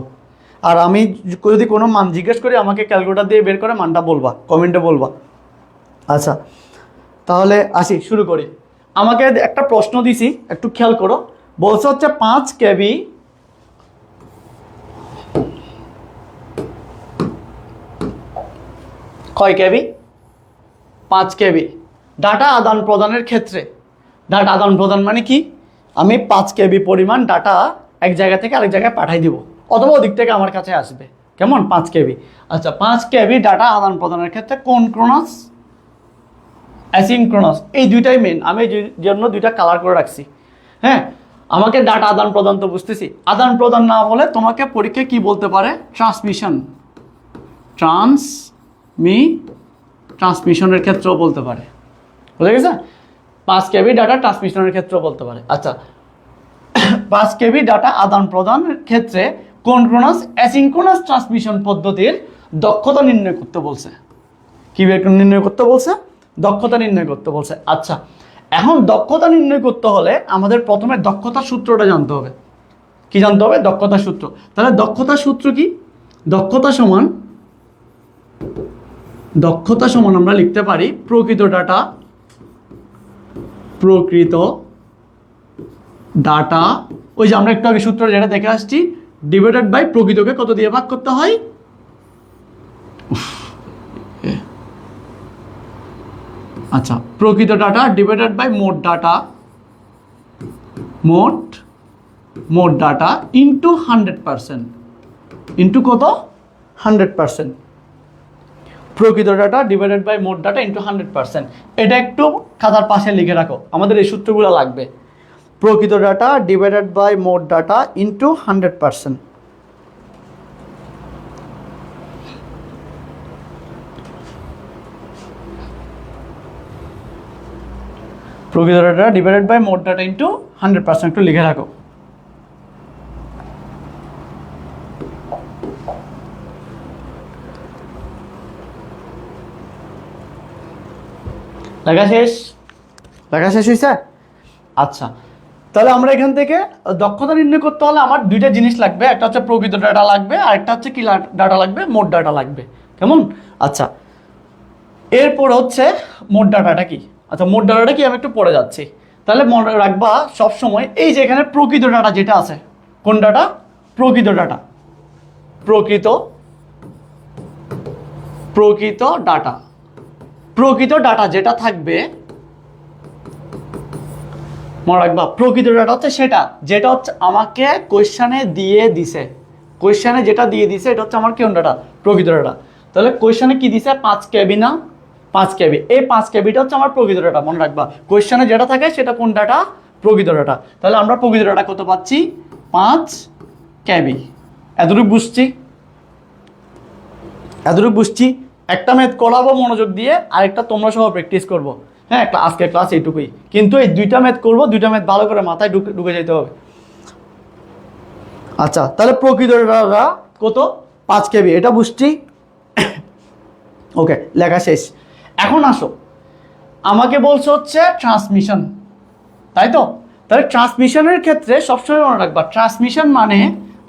Speaker 1: আর আমি যদি কোনো মান জিজ্ঞেস করি, আমাকে ক্যালকুলেটর দিয়ে বের করে মানটা বলবা, কমেন্টে বলবা। আচ্ছা, তাহলে আসি, শুরু করি। আমাকে একটা প্রশ্ন দিছি, একটু খেয়াল করো। বলছে হচ্ছে 5 কেবি কয় কেবি? 5 KB ডাটা আদান প্রদানের ক্ষেত্রে, ডাটা আদান প্রদান মানে কি, আমি 5 KB পরিমাণ ডাটা এক জায়গা থেকে আরেক জায়গায় পাঠাই দিব, অথবা ওদিক থেকে আমার কাছে আসবে, কেমন 5 KB। আচ্ছা 5 KB ডাটা আদান প্রদানের ক্ষেত্রে কোনক্রোনাস, অ্যাসিনক্রোনাস, এই দুইটাই মেন। আমি এই জন্য দুইটা কালার করে রাখছি। হ্যাঁ, আমাকে ডাটা আদান প্রদান তো বুঝতেছি, আদান প্রদান না বলে তোমাকে পরীক্ষায় কি বলতে পারে, ট্রান্সমিশন, ট্রান্সমিশনের ক্ষেত্রেও বলতে পারে, বুঝে গেছে? 5 KB ডাটা ট্রান্সমিশনের ক্ষেত্রেও বলতে পারে। আচ্ছা 5 KB ডাটা আদান প্রদানের ক্ষেত্রে কোনক্রোনাস অ্যাসিনক্রোনাস ট্রান্সমিশন পদ্ধতির দক্ষতা নির্ণয় করতে বলছে। কি নির্ণয় করতে বলছে? দক্ষতা নির্ণয় করতে বলছে। আচ্ছা এখন দক্ষতা নির্ণয় করতে হলে আমাদের প্রথমে দক্ষতার সূত্রটা জানতে হবে। কি জানতে হবে? দক্ষতার সূত্র। তাহলে দক্ষতার সূত্র কি? দক্ষতা সমান আমরা লিখতে পারি প্রকৃত ডাটা, ওই যে আমরা একটু আগে সূত্র যেটা দেখে আসছি, ডিভাইডেড বাই প্রকৃতকে কত দিয়ে ভাগ করতে হয়, আচ্ছা প্রকৃত ডাটা ডিভাইডেড বাই মোট ডাটা ইন্টু 100%, ইন্টু কত? 100%। প্রকৃত ডাটা ডিভাইডেড বাই মোট ডাটা ইন্টু 100%। এটা একটু খাতার পাশে লিখে রাখো, আমাদের এই সূত্রগুলো লাগবে। প্রকৃত ডাটা ডিভাইডেড বাই মোট ডাটা ইন্টু 100%। প্রকৃত ডাটা ডিভাইডেড বাই মোট ডাটা ইন্টু 100%, একটু লিখে রাখো। লেখা শেষ হয়েছে? আচ্ছা তাহলে আমরা এখান থেকে দক্ষতা নির্ণয় করতে হলে আমার দুইটা জিনিস লাগবে, একটা হচ্ছে প্রকৃত ডাটা লাগবে, আর একটা হচ্ছে কি ডাটা লাগবে, মোট ডাটা লাগবে, কেমন? আচ্ছা এরপর হচ্ছে মোট ডাটাটা কি? আচ্ছা মোট ডাটাটা কি আমি একটু পড়ে যাচ্ছি। তাহলে মনে রাখবা সবসময় এই যে এখানে প্রকৃত ডাটা যেটা আছে, কোন ডাটা? প্রকৃত ডাটা, প্রকৃত ডাটা যেটা থাকবে, মনে রাখবা প্রকৃত ডাটা হচ্ছে সেটা যেটা হচ্ছে আমাকে কোয়েশ্চানে দিয়ে দিছে, কোয়েশ্চানে যেটা দিয়ে দিছে এটা হচ্ছে আমার কোন ডাটা? প্রকৃত ডাটা। তাহলে কোয়েশ্চানে কি দিছে? 5 KB না? 5 KB, এই 5 KBটা হচ্ছে আমার প্রকৃত ডাটা। মনে রাখবা কোয়েশ্চানে যেটা থাকে সেটা কোন ডাটা? প্রকৃত ডাটা। তাহলে আমরা প্রকৃত ডাটা কত পাচ্ছি? 5 KB। এতটুকু বুঝছি। একটা ম্যাথ করাবো মনোযোগ দিয়ে, আরেকটা তোমরা সহ প্র্যাকটিস করবো। হ্যাঁ আজকের ক্লাস এইটুকুই, কিন্তু এই দুইটা ম্যাথ করবো, দুইটা ম্যাথ ভালো করে মাথায় ঢুকে যেতে হবে। আচ্ছা তাহলে প্রকৃত ডাটা কত? 5 KB, এটা বুঝছি। ওকে লেখা শেষ। এখন আসো, আমাকে বলছে হচ্ছে ট্রান্সমিশন, তাই তো? তাহলে ট্রান্সমিশনের ক্ষেত্রে সবসময় মনে রাখবা, ট্রান্সমিশন মানে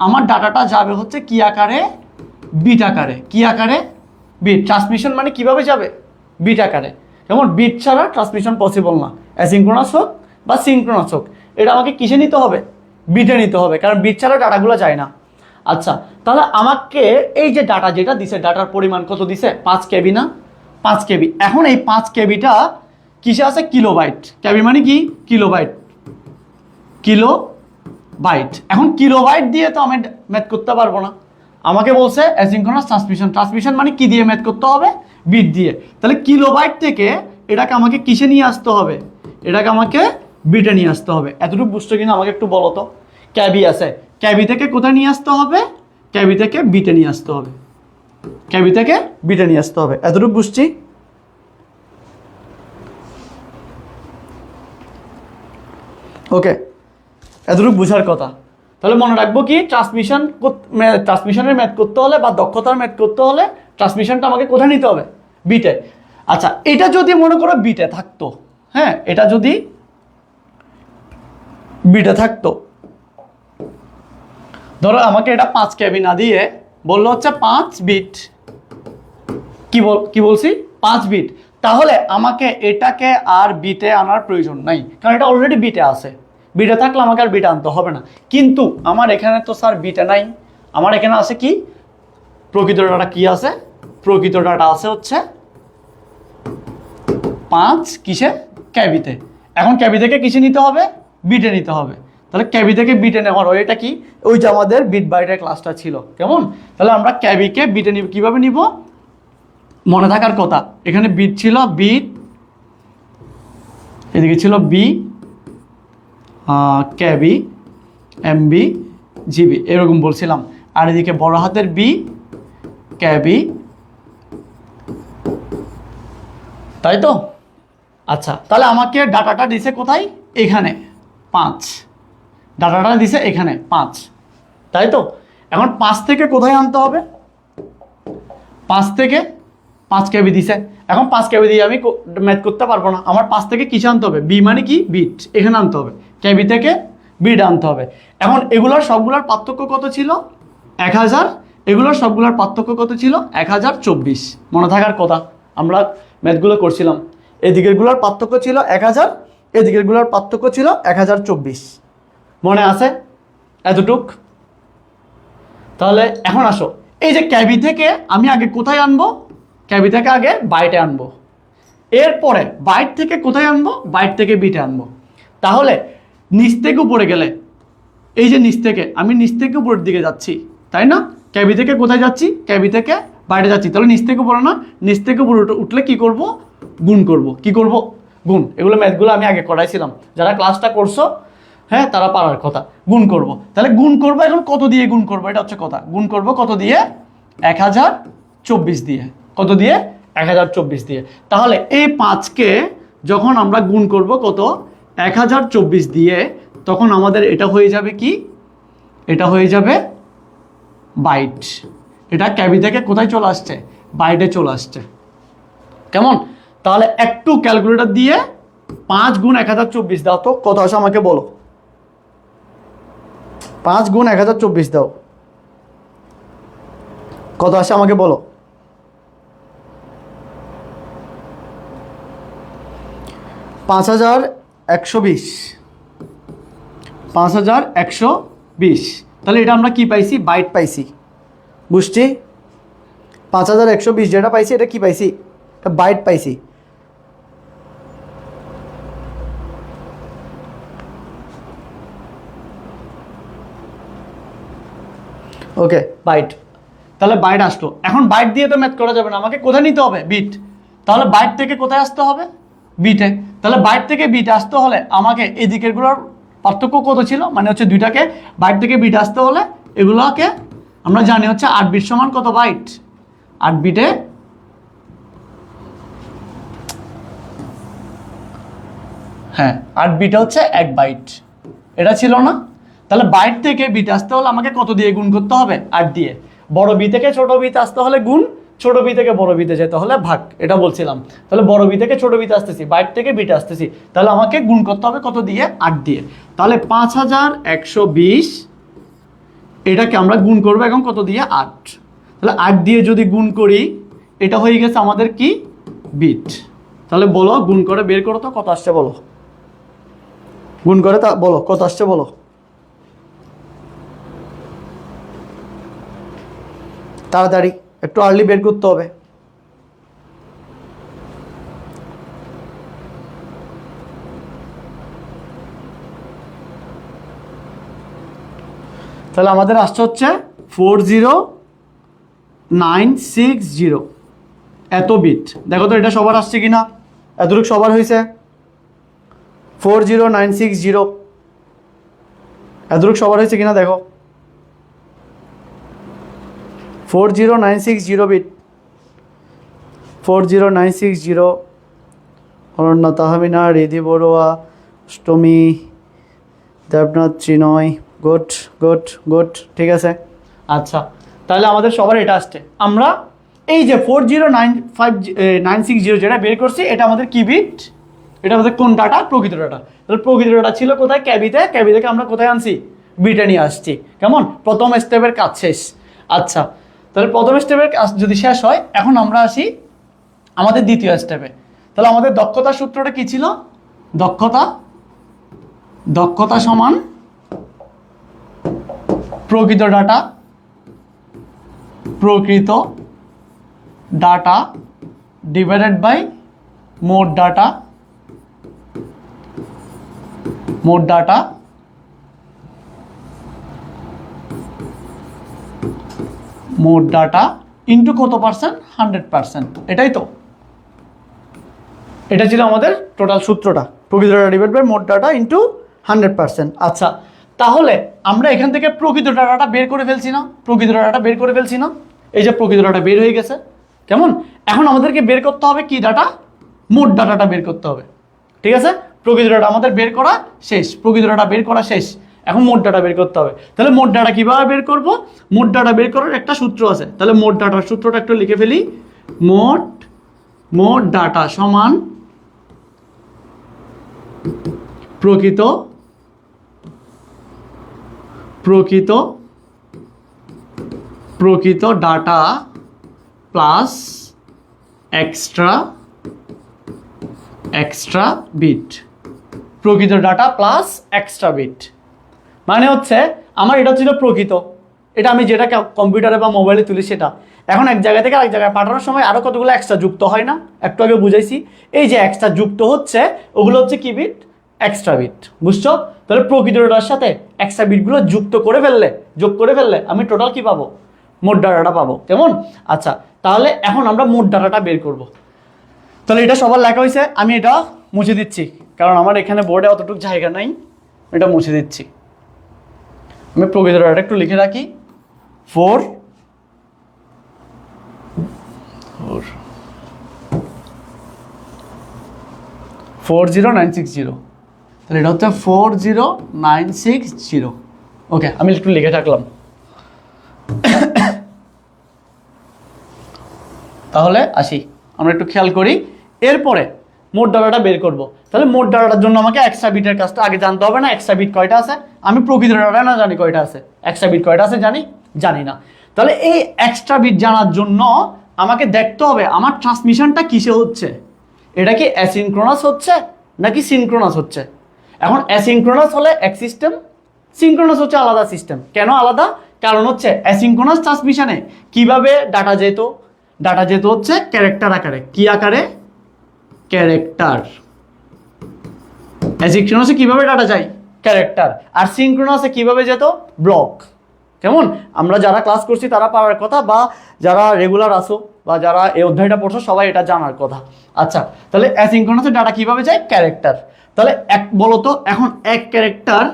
Speaker 1: আমার ডাটাটা যাবে হচ্ছে কি আকারে? বিট আকারে। কি আকারে? বিট। ট্রান্সমিশন মানে কিভাবে যাবে? বিট আকারে। যেমন বিট ছাড়া ট্রান্সমিশন পসিবল না, অ্যাসিনক্রোনাস হোক বা সিনক্রোনাস হোক, এটা আমাকে কিসে নিতে হবে? বিটে নিতে হবে, কারণ বিট ছাড়া ডাটাগুলো যায় না। আচ্ছা তাহলে আমাকে এই যে ডাটা যেটা দিছে, ডাটার পরিমাণ কত দিছে? 5 KB না? 5 KB। এখন এই 5 KBটা কিসে আছে? কিলোবাইট। কেবি মানে কি? কিলোবাইট। এখন কিলোবাইট দিয়ে তো আমি ম্যাথ করতে পারবো না, আমাকে বলছে অ্যাসিনক্রোনাস ট্রান্সমিশন মানে কি দিয়ে ম্যাথ করতে হবে? বিট দিয়ে। তাহলে কিলোবাইট থেকে এটাকে আমাকে কিসে নিয়ে আসতে হবে? এটাকে আমাকে বিটে নিয়ে আসতে হবে। এতটুকু বুঝছো কিনা আমাকে একটু বলো তো। ক্যাবি আছে, ক্যাবি থেকে কোথায় নিয়ে আসতে হবে? ক্যাবি থেকে বিটে নিয়ে আসতে হবে, এতটুকু বুঝছি। ওকে এতটুকু বুঝার কথা। তাহলে মনে রাখবো কি, ট্রান্সমিশনের ম্যাথ করতে হলে বা দক্ষতার ম্যাথ করতে হলে ট্রান্সমিশনটা আমাকে কোথায় নিতে হবে? বিটে। আচ্ছা এটা যদি মনে করো বিটে থাকতো, হ্যাঁ এটা যদি বিটে থাকতো, ধরো আমাকে এটা 5 KB না দিয়ে বললো হচ্ছে 5 বিট, কি বলছি? 5 বিট। তাহলে আমাকে এটাকে আর বিটে আনার প্রয়োজন নাই, কারণ এটা অলরেডি বিটে আছে। বিটে থাকলে আমাকে আর বিটে আনতে হবে না। কিন্তু আমার এখানে তো স্যার বিটে নাই, আমার এখানে আছে কি? প্রকৃত ডাটা। কি আছে? প্রকৃত ডাটা আছে হচ্ছে 5 কিসে ক্যাবিতে। এখন ক্যাবি থেকে কিসে নিতে হবে, বিটে নিতে হবে। তাহলে ক্যাবি থেকে বিটে নেওয়ার ওইটা কি, ওই যে আমাদের বিট বাইটের ক্লাসটা ছিল কেমন। তাহলে আমরা ক্যাবিকে বিটে নিব, কীভাবে নিব মনে থাকার কথা, এখানে বিট ছিল বিট, এদিকে ছিল বি ক্যাবি এমবি জিবি এরকম বলছিলাম, আর এদিকে বড় হাতের বি ক্যাবি, তাই তো। আচ্ছা তাহলে আমাকে ডাটাটা দিছে কোথায়, এখানে 5, ডাটাটা দিছে এখানে 5, তাই তো। এখন 5 থেকে কোথায় আনতে হবে, 5 থেকে 5 কেবি দিছে, এখন 5 কেবি দিয়ে আমি ম্যাথ করতে পারবো না, আমার 5 থেকে কিসে আনতে হবে, বি মানে কি বিট, এখানে আনতে হবে, কেবি থেকে বিট আনতে হবে। এখন এগুলোর সবগুলোর পার্থক্য কত ছিল, 1000, এগুলোর সবগুলোর পার্থক্য কত ছিল, 1024, মনে থাকার কথা, আমরা ম্যাথগুলো করছিলাম। এদিকেরগুলোর পার্থক্য ছিল 1000, এদিকেরগুলোর পার্থক্য ছিল 1024, মনে আছে এতটুক। তাহলে এখন আসো, এই যে ক্যাবি থেকে আমি আগে কোথায় আনবো, ক্যাবি থেকে আগে বাইটে আনবো, এরপরে বাইট থেকে কোথায় আনবো, বাইট থেকে বিটে আনবো। তাহলে নিচ থেকে উপরে গেলে, এই যে নিচ থেকে আমি নিচ থেকে উপরের দিকে যাচ্ছি, তাই না, ক্যাবি থেকে কোথায় যাচ্ছি, ক্যাবি থেকে বাইরে যাচ্ছি, তাহলে নিচ থেকে উপরে না, নিচ থেকে উপরে উঠলে কি করব, গুণ করব, কি করব গুণ। এগুলো ম্যাথগুলো আমি আগে করাইছিলাম, যারা ক্লাসটা করছো হ্যাঁ তারা পারার কথা, গুণ করব। তাহলে গুণ করব, এখন কত দিয়ে গুণ করব, এটা হচ্ছে কথা, গুণ করব কত দিয়ে, 1024 দিয়ে, কত দিয়ে, 1024 দিয়ে। তাহলে এই 5কে যখন আমরা গুণ করব কত, 1024 দিয়ে, তখন আমাদের এটা হয়ে যাবে কি, এটা হয়ে যাবে বাইট। এটা ক্যাবি থেকে কোথায় চলে আসছে, বাইটে চলে আসছে, কেমন। তাহলে একটু ক্যালকুলেটর দিয়ে 5 গুণ 1024 দাও তো, কত আসে আমাকে বলো, 5 গুণ 1024 দাও, কত আসে আমাকে বলো। 5120, 5120। তাহলে এটা আমরা কি পাইছি, বাইট পাইছি, বুঝছি। 5120 যেটা পাইছি এটা কি পাইছি, এটা বাইট পাইছি। ওকে বাইট, তাহলে বাইট আসলো। এখন বাইট দিয়ে তো ম্যাথ করা যাবে না, আমাকে কোথায় নিতে হবে, বিট। তাহলে বাইট থেকে কোথায় আসতে হবে, বিটে। তাহলে বাইট থেকে বিটে আসতে হলে আমাকে এই দিকেরগুলোর পার্থক্য কত ছিল, মানে হচ্ছে দুইটাকে বাইট থেকে বিট আসতে হলে এগুলোকে আমরা জানি হচ্ছে 8 বিট সমান কত বাইট, 8 বিটে হ্যাঁ 8 বিটে হচ্ছে 1 বাইট, এটা ছিল না। তাহলে বাইট থেকে বিট আসতে হলে আমাকে কত দিয়ে গুণ করতে হবে, 8 দিয়ে। বড় বি থেকে ছোট বিতে আসতে হলে গুণ, ছোট বি থেকে বড় বিতে যেতে হলে ভাগ, এটা বলছিলাম। তাহলে বড় বি থেকে ছোট বিতে আসতেছি, বাইট থেকে বিটে আসতেছি, তাহলে আমাকে গুণ করতে হবে কত দিয়ে, 8 দিয়ে। তাহলে 5120 এটাকে আমরা গুণ করবো এখন কত দিয়ে, 8। তাহলে 8 দিয়ে যদি গুণ করি, এটা হয়ে গেছে আমাদের কি, বিট। তাহলে বলো গুণ করে বের করো তো কত আসছে বলো, গুণ করে তা বলো কত আসছে বলো। তাড়াতাড়ি একটু আর্লি বের করতে হবে। তাহলে আমাদের আসছে হচ্ছে 40960, এত বিট। দেখো তো এটা সবার আসছে কিনা, এতটুকু সবার হয়েছে, 40960 এতটুকু সবার হয়েছে কিনা দেখো, 40960 bit, 40960। Aranya Tahmina, Ridi Barua, Ashtami, Debnath Chinoy, good good good, ঠিক আছে। আচ্ছা তাহলে আমাদের সবার এটা আসছে। আমরা এই যে 40960 যেটা বের করছি, এটা আমাদের কি বিট, এটা আমাদের কোন ডাটা, প্রকৃত ডাটা। তাহলে প্রকৃত ডাটা ছিল কোথায়, ক্যাবিতে, ক্যাবি থেকে আমরা কোথায় আনছি, বিটে নিয়ে আসছি, কেমন। প্রথম স্টেপের কাজ শেষ। আচ্ছা তাহলে প্রথম স্টেপের কাজ যদি শেষ হয়, এখন আমরা আসি আমাদের দ্বিতীয় স্টেপে। তাহলে আমাদের দক্ষতার সূত্রটা কি ছিল, দক্ষতা সমান প্রকৃত ডাটা ডিভাইডেড বাই মোট ডাটা ইন্টু কত পার্সেন্ট? 100%। এটাই তো, এটা ছিল আমাদের টোটাল সূত্রটা, প্রকৃত ডাটা ডিভাইড বাই মোট ডাটা ইন্টু 100%। আচ্ছা, তাহলে আমরা এখান থেকে প্রকৃত ডাটাটা বের করে ফেলছি না? এই যে প্রকৃত ডাটা বের হয়ে গেছে, কেমন? এখন আমাদেরকে বের করতে হবে কি ডাটা? মোট ডাটাটা বের করতে হবে, ঠিক আছে? প্রকৃত ডাটা আমাদের বের করা শেষ, এখন মোট ডাটা বের করতে হবে। তাহলে মোট ডাটা কিভাবে বের করব? মোট ডাটা বের করার একটা সূত্র আছে, তাহলে মোট ডাটার সূত্রটা একটু লিখে ফেলি। মোট ডাটা সমান প্রকৃত ডাটা প্লাস এক্সট্রা বিট। প্রকৃত ডাটা প্লাস এক্সট্রা বিট মানে হচ্ছে আমার এটা ছিল প্রকৃত, এটা আমি যেটা কম্পিউটারে বা মোবাইলে তুলি সেটা। এখন এক জায়গা থেকে আরেক জায়গায় পাঠানোর সময় আরও কতগুলো এক্সট্রা যুক্ত হয় না? একটু আগে বুঝাইছি, এই যে এক্সট্রা যুক্ত হচ্ছে ওগুলো হচ্ছে কি বিট? এক্সট্রা বিট, বুঝছো? তাহলে প্রকৃত ডাটার সাথে এক্সট্রা বিটগুলো যোগ করে ফেললে আমি টোটাল কি পাবো? মোট ডাটাটা পাবো, কেমন? আচ্ছা, তাহলে এখন আমরা মোট ডাটাটা বের করব। তাহলে এটা সবার লেখা হয়েছে, আমি এটা মুছে দিচ্ছি কারণ আমার এখানে বোর্ডে অতটুকু জায়গা নাই, এটা মুছে দিচ্ছি। আমি প্রকৃত ডাটা একটু লিখে রাখি, 40960, তাহলে এটা হচ্ছে 40960। ওকে, আমি একটু লিখে রাখলাম। তাহলে আসি, আমরা একটু খেয়াল করি। এরপরে মোট ডাটাটা বের করব। তাহলে মোট ডাটার জন্য আমাকে এক্সট্রা বিটের কাজটা আগে জানতে হবে না? এক্সট্রা বিট কয়টা আছে? আমি প্রকৃত ডাটা না জানি কয়টা আছে, এক্সট্রা বিট কয়টা আছে জানি না। তাহলে এই এক্সট্রা বিট জানার জন্য আমাকে দেখতে হবে আমার ট্রান্সমিশনটা কিসে হচ্ছে। এটা কি অ্যাসিনক্রোনাস হচ্ছে নাকি সিনক্রোনাস হচ্ছে? এখন অ্যাসিনক্রোনাস হলে এক সিস্টেম, সিনক্রোনাস হচ্ছে আলাদা সিস্টেম। কেন আলাদা? কারণ হচ্ছে অ্যাসিনক্রোনাস ট্রান্সমিশনে কিভাবে ডাটা যেত হচ্ছে ক্যারেক্টার আকারে। কি আকারে? ক্যারেক্টার। অ্যাসিনক্রোনাসে কিভাবে ডাটা যায়? ক্যারেক্টার। আর সিনক্রোনাসে কিভাবে যেত? ব্লক। কেমন? আমরা যারা ক্লাস করছি তারা পারার কথা, বা যারা রেগুলার আসো বা যারা এই অধ্যায়টা পড়ছো সবাই এটা জানার কথা। আচ্ছা, তাহলে অ্যাসিনক্রোনাসে ডাটা কিভাবে যায়? ক্যারেক্টার। তাহলে বলো তো এখন এক ক্যারেক্টার,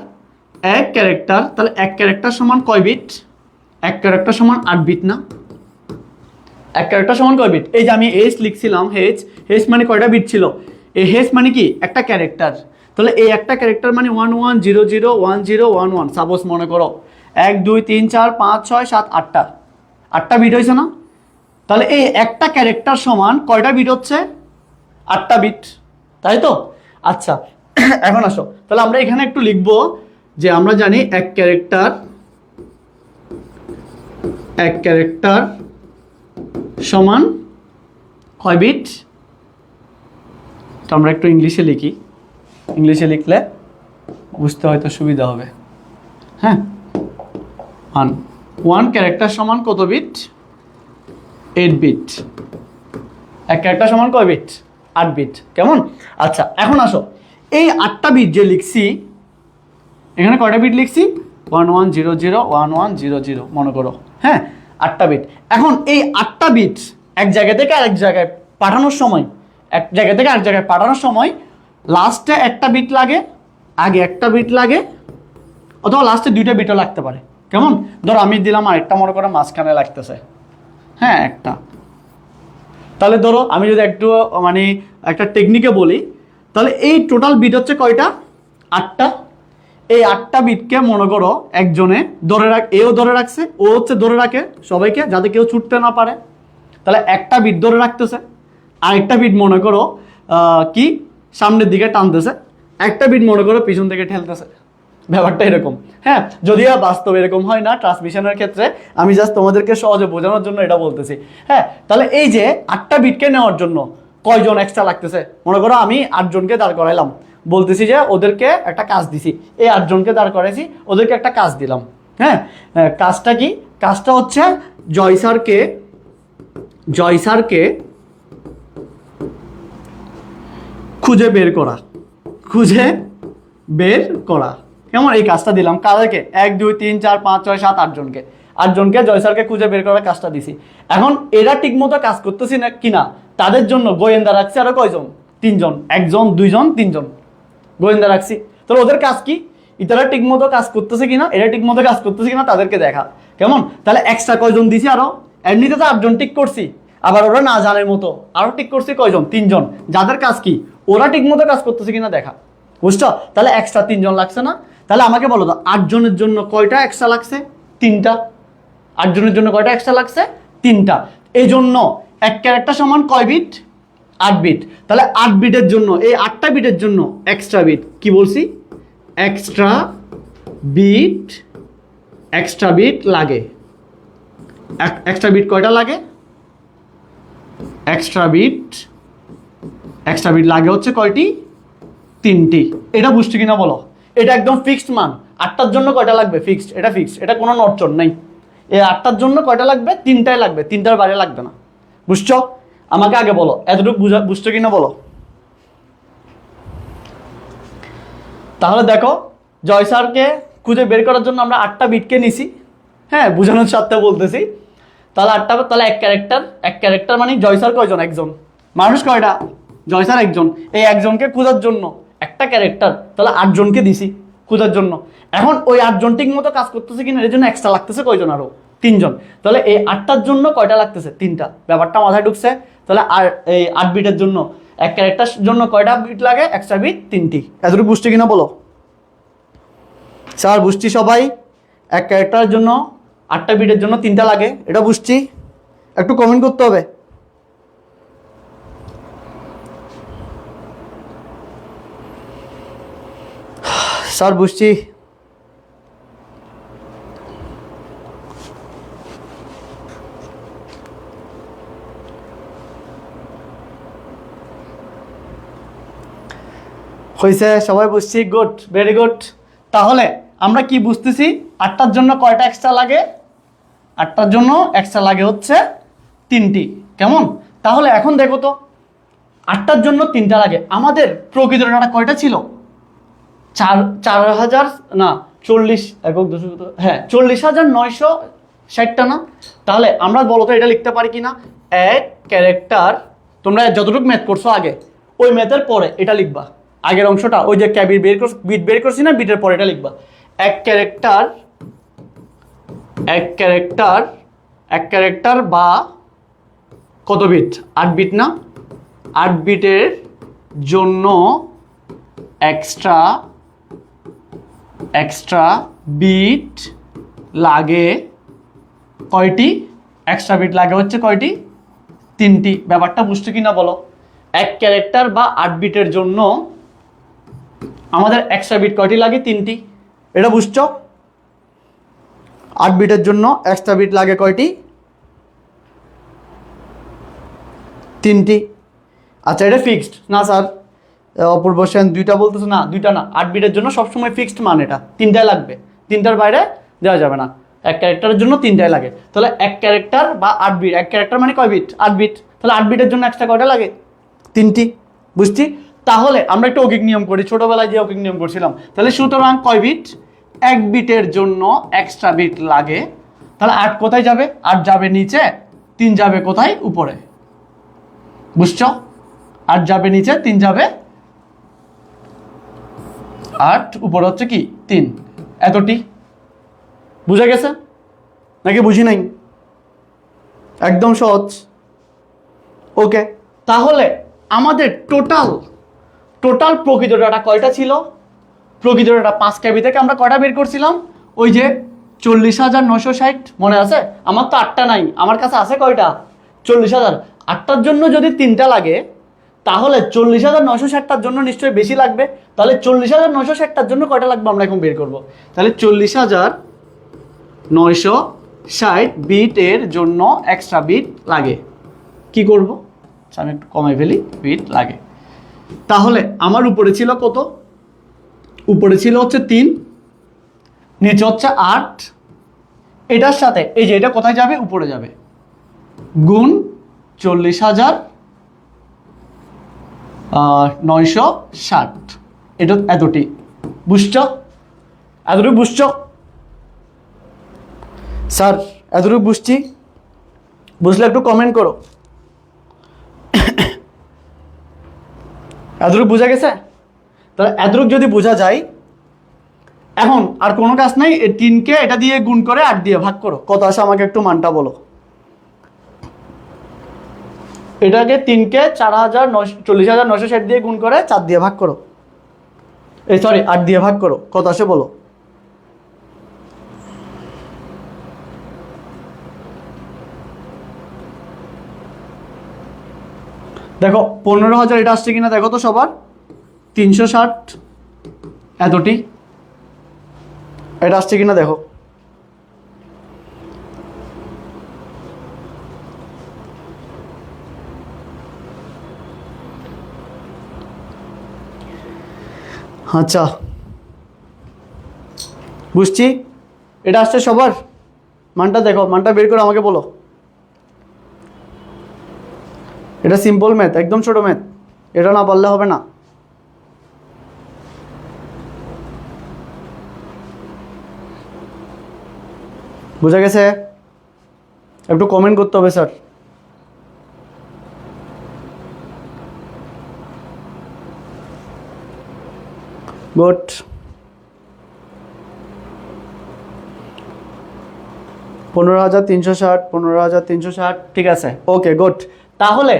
Speaker 1: তাহলে এক ক্যারেক্টার সমান কয় বিট? এক ক্যারেক্টার সমান 8 বিট না? এক ক্যারেক্টার সমান কয় বিট? এই যে আমি এইচ লিখছিলাম, হেচ মানে কয়টা বিট ছিল? এই হেচ মানে কি? একটা ক্যারেক্টার। তাহলে এই একটা ক্যারেক্টার মানে 11001011, সাপোজ মনে করো 1 2 3 4 5 6 7 8টা বিট হয়েছে না? তাহলে এই একটা ক্যারেক্টার সমান কয়টা বিট হচ্ছে? 8টা বিট, তাই তো? আচ্ছা, এখন আসো, তাহলে আমরা এখানে একটু লিখবো যে আমরা জানি এক ক্যারেক্টার সমান কয় বিট? তো আমরা একটু ইংলিশে লিখি, ইংলিশে লিখলে বুঝতে হয়তো সুবিধা হবে। হ্যাঁ, ওয়ান ক্যারেক্টার সমান কত বিট? 8 বিট। এক ক্যারেক্টার সমান কয় বিট? 8 বিট, কেমন? আচ্ছা, এখন আসো, এই 8টা বিট যে লিখছি, এখানে কয়টা বিট লিখছি? 11001100 মনে করো। হ্যাঁ, 8টা বিট। এখন এই 8টা বিট এক জায়গা থেকে আরেক জায়গায় পাঠানোর সময় লাস্টে একটা বিট লাগে, আগে একটা বিট লাগে, অথবা লাস্টে 2টা বিটও লাগতে পারে। কেমন? ধরো আমি দিলাম আর একটা মনে করো মাঝখানে লাগতেছে, হ্যাঁ একটা। তাহলে ধরো আমি যদি একটু মানে একটা টেকনিকে বলি, তাহলে এই টোটাল বিট হচ্ছে কয়টা? 8টা। এই 8টা বিটকে মনে করো একজনে এও ধরে রাখছে, ও হচ্ছে ধরে রাখে সবাইকে যাতে কেউ ছুটতে না পারে। তাহলে একটা বিট ধরে রাখতেছে, আরেকটা বিট মনে করো কি সামনের দিকে টানতেছে, একটা বিট মনে করো পিছন থেকে ঠেলতেছে। ব্যাপারটা এরকম। হ্যাঁ, যদিও বাস্তবে এরকম হয় না ট্রান্সমিশনের ক্ষেত্রে, আমি জাস্ট তোমাদেরকে সহজে বোঝানোর জন্য এটা বলতেছি। হ্যাঁ, তাহলে এই যে 8টা বিটকে নেওয়ার জন্য কয়জন এক্সট্রা লাগতেছে? মনে করো আমি 8 জনকে দাঁড় করাইলাম, বলতেছি যে ওদেরকে একটা কাজ দিছি, এই 8 জনকে দাঁড় করাইছি, ওদেরকে একটা কাজ দিলাম। হ্যাঁ, কাজটা কি? কাজটা হচ্ছে জয় স্যারকে খুঁজে বের করা, খুঁজে বের করা। কেমন? এই কাজটা দিলাম কাদেরকে? 1 2 3 4 5 6 7 8 জনকে, 8 জনকে জয় স্যারকে খুঁজে বের করার কাজটা দিছি। এখন এরা ঠিকমতো কাজ করতেছি না কিনা তাদের জন্য গোয়েন্দা রাখছি আরো কয়জন? 3 জন, 1 জন 2 জন 3 জন গোয়েন্দা রাখছি। তাহলে ওদের কাজ কি? এরা ঠিকমতো কাজ করতেছে কিনা, এরা ঠিকমতো কাজ করতেছে কিনা তাদেরকে দেখা। কেমন? তাহলে এক্সট্রা কয়জন দিছি আরো? এমনিতে তো 8 জন ঠিক করছি, আবার ওরা না জানার মতো আরো ঠিক করছি কয়জন? 3 জন, যাদের কাজ কি ওরা ঠিকমতো কাজ করতেছে কিনা দেখা। বুঝছো? তাহলে এক্সট্রা 3 জন লাগছে না? তাহলে আমাকে বলো তো 8 জনের জন্য কয়টা এক্সট্রা লাগছে? 3টা। 8 জনের জন্য কয়টা এক্সট্রা লাগছে? 3টা। এই জন্য এক ক্যারেক্টার সমান কয় বিট? 8 বিট। তাহলে 8 বিটের জন্য, এই 8টা বিটের জন্য এক্সট্রা বিট, কি বলছি? এক্সট্রা বিট, এক্সট্রা বিট লাগে। এক্সট্রা বিট কয়টা লাগে? এক্সট্রা বিট লাগে হচ্ছে কয়টি? 3টি। এটা বুঝছো কিনা বলো? এটা একদম ফিক্সড মান। 8টার জন্য কয়টা লাগবে? ফিক্সড, এটা ফিক্সড, এটা কোনো নড়চড় নাই। এই 8টার জন্য কয়টা লাগবে? 3টাই লাগবে, 3টার বাইরে লাগবে না। বুঝছো? আমাকে আগে বলো এতটুকু বুঝছো কিনা বলো। তাহলে দেখো জয় স্যারকে খুঁজে বের করার জন্য আমরা 8টা বিটকে নিছি। হ্যাঁ, বোঝানোর সাথে বলতেছি। তাহলে 8টা, তাহলে এক ক্যারেক্টার মানে জয় স্যার কয়জন? 1 জন। মানুষ কয়টা? জয় স্যার 1 জন। এই 1 জনকে খোঁজার জন্য একটা ক্যারেক্টার, তাহলে 8 জনকে দিছি খোঁজার জন্য। এখন ওই 8 জন ঠিক মতো কাজ করতেছে কিনা এর জন্য এক্সট্রা লাগতেছে কয়জন? আরো 3 জন। তাহলে এই 8টার জন্য কয়টা লাগতেছে? 3টা। ব্যাপারটা মাথায় ঢুকছে? তাহলে আর এই 8 বিটের জন্য এক ক্যারেক্টার জন্য কয়টা বিট লাগে? এক্সট্রা বিট 3টি। এতটুকু বুঝছি কিনা বলো। স্যার বুঝছি সবাই? এক ক্যারেক্টারের জন্য 8টা বিটের জন্য 3টা লাগে, এটা বুঝছি? একটু কমেন্ট করতে হবে। স্যার বুঝছি। হয়েছে, সবাই বুঝছি, গুড, ভেরি গুড। তাহলে আমরা কি বুঝতেছি? 8টার জন্য কয়টা এক্সট্রা লাগে? 8টার জন্য এক্সট্রা লাগে হচ্ছে 3টি। কেমন? তাহলে এখন দেখো তো 8টার জন্য 3টা লাগে। আমাদের প্রকৃত ডাটা কয়টা ছিল? 4000 না 40 একক দশমিক, হ্যাঁ 40,960টা না? তাহলে আমরা বলো তো এটা লিখতে পারি কিনা? এক ক্যারেক্টার, তোমরা যতটুকু ম্যাথ করছো আগে ওই ম্যাথের পরে এটা লিখবা। আগের অংশটা ওই যে বিট বের করছি না, বিটের পরে এটা লিখবা। এক ক্যারেক্টার বা কত বিট? 8 বিট না? 8 বিটের জন্য এক্সট্রা বিট লাগে কয়টি? এক্সট্রা বিট লাগে হচ্ছে কয়টি? 3টি। ব্যাপারটা বুঝছো কিনা বলো। এক ক্যারেক্টার বা 8 বিটের জন্য আমাদের এক্সট্রা বিট কয়টি লাগে? 3টি। এটা বুঝছো? 8 বিটের জন্য এক্সট্রা বিট লাগে কয়টি? 3টি। আচ্ছা, এটা ফিক্সড না স্যার? অপূর্ব সেন 2টা বলতেছে না, 2টা না, 8 বিটের জন্য সবসময় ফিক্সড মান এটা, 3টাই লাগবে, 3টার বাইরে দেওয়া যাবে না। এক ক্যারেক্টারের জন্য 3টাই লাগে। তাহলে এক ক্যারেক্টার বা 8 বিট, এক ক্যারেক্টার মানে কয় বিট? 8 বিট। তাহলে 8 বিটের জন্য এক্সট্রা কয়টা লাগে? 3টি। বুঝছি? তাহলে আমরা একটা অৌকিক নিয়ম করি, ছোটবেলায় যে অৌকিক নিয়ম করছিলাম। তাহলে সুতরাং কয় বিট? 1 বিটের জন্য এক্সট্রা বিট লাগে। তাহলে 8 কোথায় যাবে? 8 যাবে নিচে, 3 যাবে কোথায়? উপরে। বুঝছো? 8 যাবে নিচে, 3 যাবে, 8 উপরে হচ্ছে কি? 3। এতটি বুঝা গেছে নাকি বুঝি নাই? একদম সহজ। ওকে, তাহলে আমাদের টোটাল প্রকৃত ডাটা কয়টা ছিল? প্রকৃত ডাটা 5 KB থেকে আমরা কয়টা বের করছিলাম? ওই যে 40,960, মনে আছে? আমার তো 8টা নাই, আমার কাছে আছে কয়টা? 40,000। 8টার জন্য যদি 3টা লাগে তাহলে 40,960টার জন্য নিশ্চয়ই বেশি লাগবে। তাহলে 40,960টার জন্য কয়টা লাগবে আমরা এখন বের করব। তাহলে 40,960 বিটের জন্য এক্সট্রা বিট লাগে। কি করব? আমি একটু কমাই ফেলি, বিট লাগে। তাহলে আমার উপরে ছিল কত? উপরে ছিল হচ্ছে 3, নিচে হচ্ছে 8। এটার সাথে এই যে এটা কোথায় যাবে? উপরে যাবে, গুণ 40,000 960, এটা এতটি। বুঝছো? এতটুকু বুঝছো স্যার? এতটুকু বুঝছি? বুঝলে একটু কমেন্ট করো। এতটুকু বোঝা গেছে? তাহলে এতটুকু যদি বোঝা যায়, এখন আর কোনো কাজ নাই, এই 3কে এটা দিয়ে গুণ করে 8 দিয়ে ভাগ করো, কত আসে আমাকে একটু মানটা বলো। এটাকে 3কে 40,960 দিয়ে গুণ করে 4 দিয়ে ভাগ করো, এই সরি 8 দিয়ে ভাগ করো, কত আসে বলো। দেখো 15,000 এটা আসছে কিনা দেখো তো সবার। 360 এতটি, এটা আসছে কিনা দেখো। আচ্ছা বুঝছি, এটা আসছে সবার। মানটা দেখো, মানটা বের করে আমাকে বলো। এটা সিম্পল ম্যাথ, একদম ছোট ম্যাথ, এটা না পারলে হবে না। বুঝা গেছে? একটু কমেন্ট করতে হবে স্যার। গুড। 15,360, 15,360, ঠিক আছে, ওকে গুড। তাহলে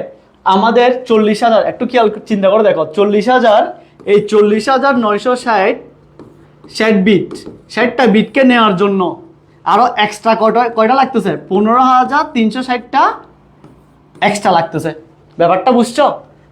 Speaker 1: আমাদের 40,000, একটু খেয়াল চিন্তা করে দেখো, 40,000, এই 40,960 বিট, 60টা বিটকে নেওয়ার জন্য আরো এক্সট্রা কয়টা লাগতেছে? 15,360টা এক্সট্রা লাগতেছে। ব্যাপারটা বুঝছো?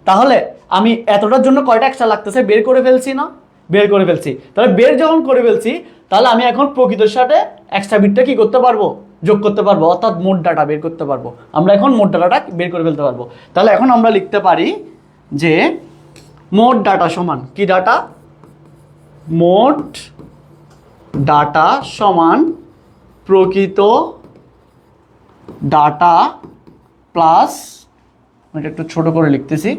Speaker 1: তাহলে আমি এতটার জন্য কয়টা এক্সট্রা লাগতেছে বের করে ফেলছি না? বের করে ফেলছি। তাহলে বের যখন করে ফেলছি, তাহলে আমি এখন প্রকৃতর সাথে এক্সট্রা বিটটা কি করতে পারবো? যোগ করতে পারবো, অর্থাৎ মোট ডাটা বের করতে পারবো। আমরা এখন মোট ডাটাটা বের করে ফেলতে পারবো। তাহলে এখন আমরা লিখতে পারি যে মোট ডাটা সমান কি? ডাটা, মোট ডাটা সমান প্রকৃত ডাটা প্লাস, এটা একটু ছোট করে লিখতেছি,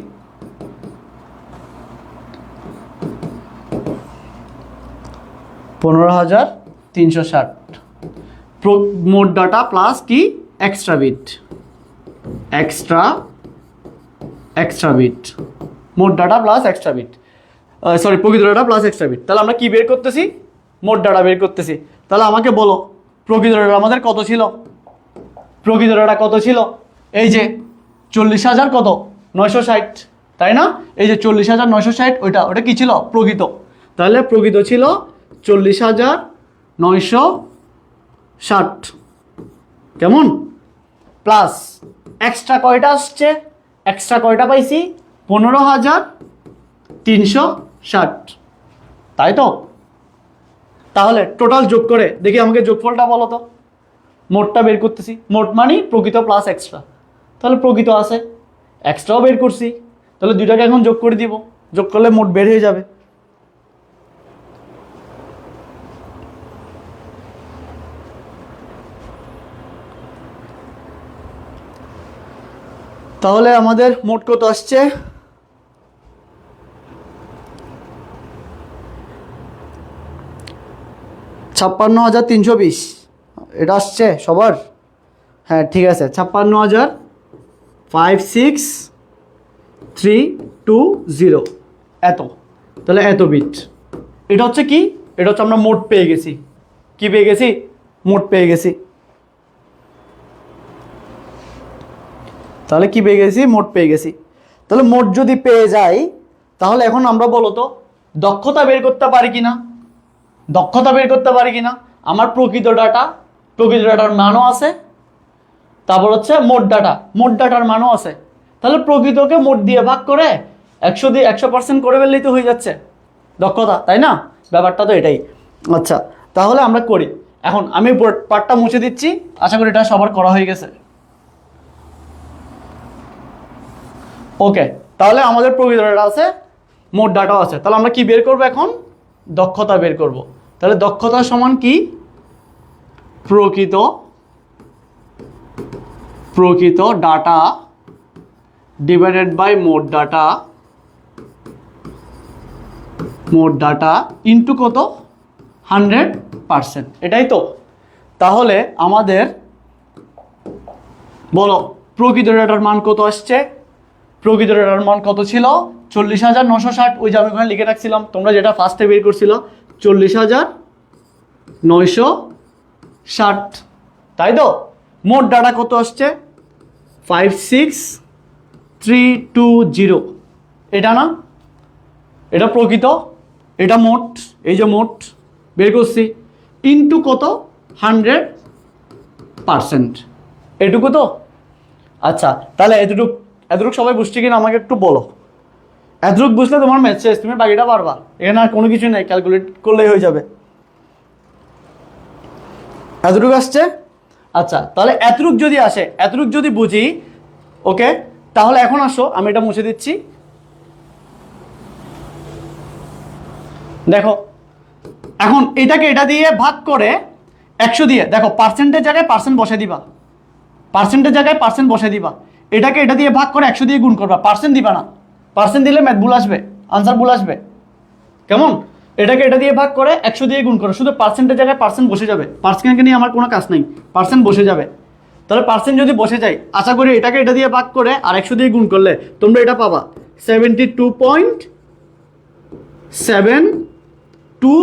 Speaker 1: $15,360 মোট ডাটা প্লাস কি? এক্সট্রা বিট, এক্সট্রা বিট, মোট data plus extra bit, sorry প্রকৃত ডাটা প্লাস এক্সট্রা বিট। তাহলে আমরা কি বের করতেছি? মোট ডাটা বের করতেছি। তাহলে আমাকে বলো প্রকৃত ডাটা আমাদের কত ছিল? প্রকৃত ডাটা কত ছিল? এই যে 40,000 কত? 960, তাই না? এই যে 40,960, ওটা কি ছিল? প্রকৃত। তাহলে প্রকৃত ছিল 40,960, কেমন? প্লাস এক্সট্রা কয়টা আসছে? এক্সট্রা কয়টা পাইছি? 15,360, তাই তো? তাহলে টোটাল যোগ করে দেখি, আমাকে যোগফলটা বলো তো। মোটটা বের করতেছি, মোট মানে প্রকৃত প্লাস এক্সট্রা। তাহলে প্রকৃত আছে, এক্সট্রাও বের করছি, তাহলে দুইটাকে এখন যোগ করে দিব, যোগ করলে মোট বের হয়ে যাবে। তাহলে আমাদের মোট কত আসছে? 56,320, এটা আসছে সবার? হ্যাঁ ঠিক আছে, 56,56320, এত। তাহলে এত বিট, এটা হচ্ছে কি? এটা হচ্ছে আমরা মোট পেয়ে গেছি। কি পেয়ে গেছি? মোট পেয়ে গেছি। তাহলে কি পেয়ে গেছি? মোট পেয়ে গেছি। তাহলে মোট যদি পেয়ে যাই, তাহলে এখন আমরা বলো তো দক্ষতা বের করতে পারি কিনা? দক্ষতা বের করতে পারি কিনা? আমার প্রকৃত ডাটার মানও আছে, তারপর হচ্ছে মোট ডাটার মানও আছে। তাহলে প্রকৃতকে মোট দিয়ে ভাগ করে 100 দিয়ে 100% করে ফেললেই তো হয়ে যাচ্ছে দক্ষতা, তাই না? ব্যাপারটা তো এটাই। আচ্ছা তাহলে আমরা করি। এখন আমি পার্টটা মুছে দিচ্ছি, আশা করি এটা সবার করা হয়ে গেছে। ওকে, তাহলে আমাদের প্রকৃত ডাটা আছে, মোট ডাটাও আছে। তাহলে আমরা কি বের করব এখন? দক্ষতা বের করব। তাহলে দক্ষতা সমান কি? প্রকৃত ডাটা ডিভাইডেড বাই মোট ডাটা মোট ডাটা ইন্টু কত 100%, এটাই তো। তাহলে আমাদের বলো প্রকৃত ডাটার মান কত আসছে? প্রকৃত ডাটার মান কত ছিল? 40,960। ওই যে আমি ওখানে লিখে রাখছিলাম, তোমরা যেটা ফার্স্টে বের করছিল 40,960, তাই তো। মোট ডাটা কত আসছে? 56,320, এটা না? এটা প্রকৃত, এটা মোট, এই যে মোট বের করছি, ইন্টু কত 100%, এটুকু তো। আচ্ছা তাহলে এতটুকু সবাই বুঝছি কিনা আমাকে একটু বলো। এতটুকু বুঝলে তোমার ম্যাথ শেষ, তুমি বাকিটা পারবা, এখানে আর কোনো কিছু নেই, ক্যালকুলেট করলেই হয়ে যাবে। এতটুকু আসছে? আচ্ছা তাহলে এতটুকু যদি আসে, এতটুকু যদি বুঝি, ওকে, তাহলে এখন আসো আমি এটা মুছে দিচ্ছি। দেখো এখন এটাকে এটা দিয়ে ভাগ করে 100 দিয়ে, দেখো পার্সেন্টের জায়গায় পার্সেন্ট বসে দিবা, পার্সেন্টের জায়গায় পার্সেন্ট বসে দিবা। এটাকে এটা দিয়ে ভাগ করে 100 দিয়ে গুণ করবা, পার্সেন্ট দিবা না, পার্সেন্ট দিলে ম্যাথ ভুল আসবে, আনসার ভুল আসবে। কেমন? এটাকে এটা দিয়ে ভাগ করে 100 দিয়ে গুণ করো, শুধু পার্সেন্টের জায়গায় পার্সেন্ট বসে যাবে, পার্সেন্টকে নিয়ে আমার কোনো কাজ নেই, পার্সেন্ট বসে যাবে। তাহলে পার্সেন্ট যদি বসে যায়, আশা করি এটাকে এটা দিয়ে ভাগ করে আর 100 দিয়ে গুণ করলে তোমরা এটা পাবা 72.72,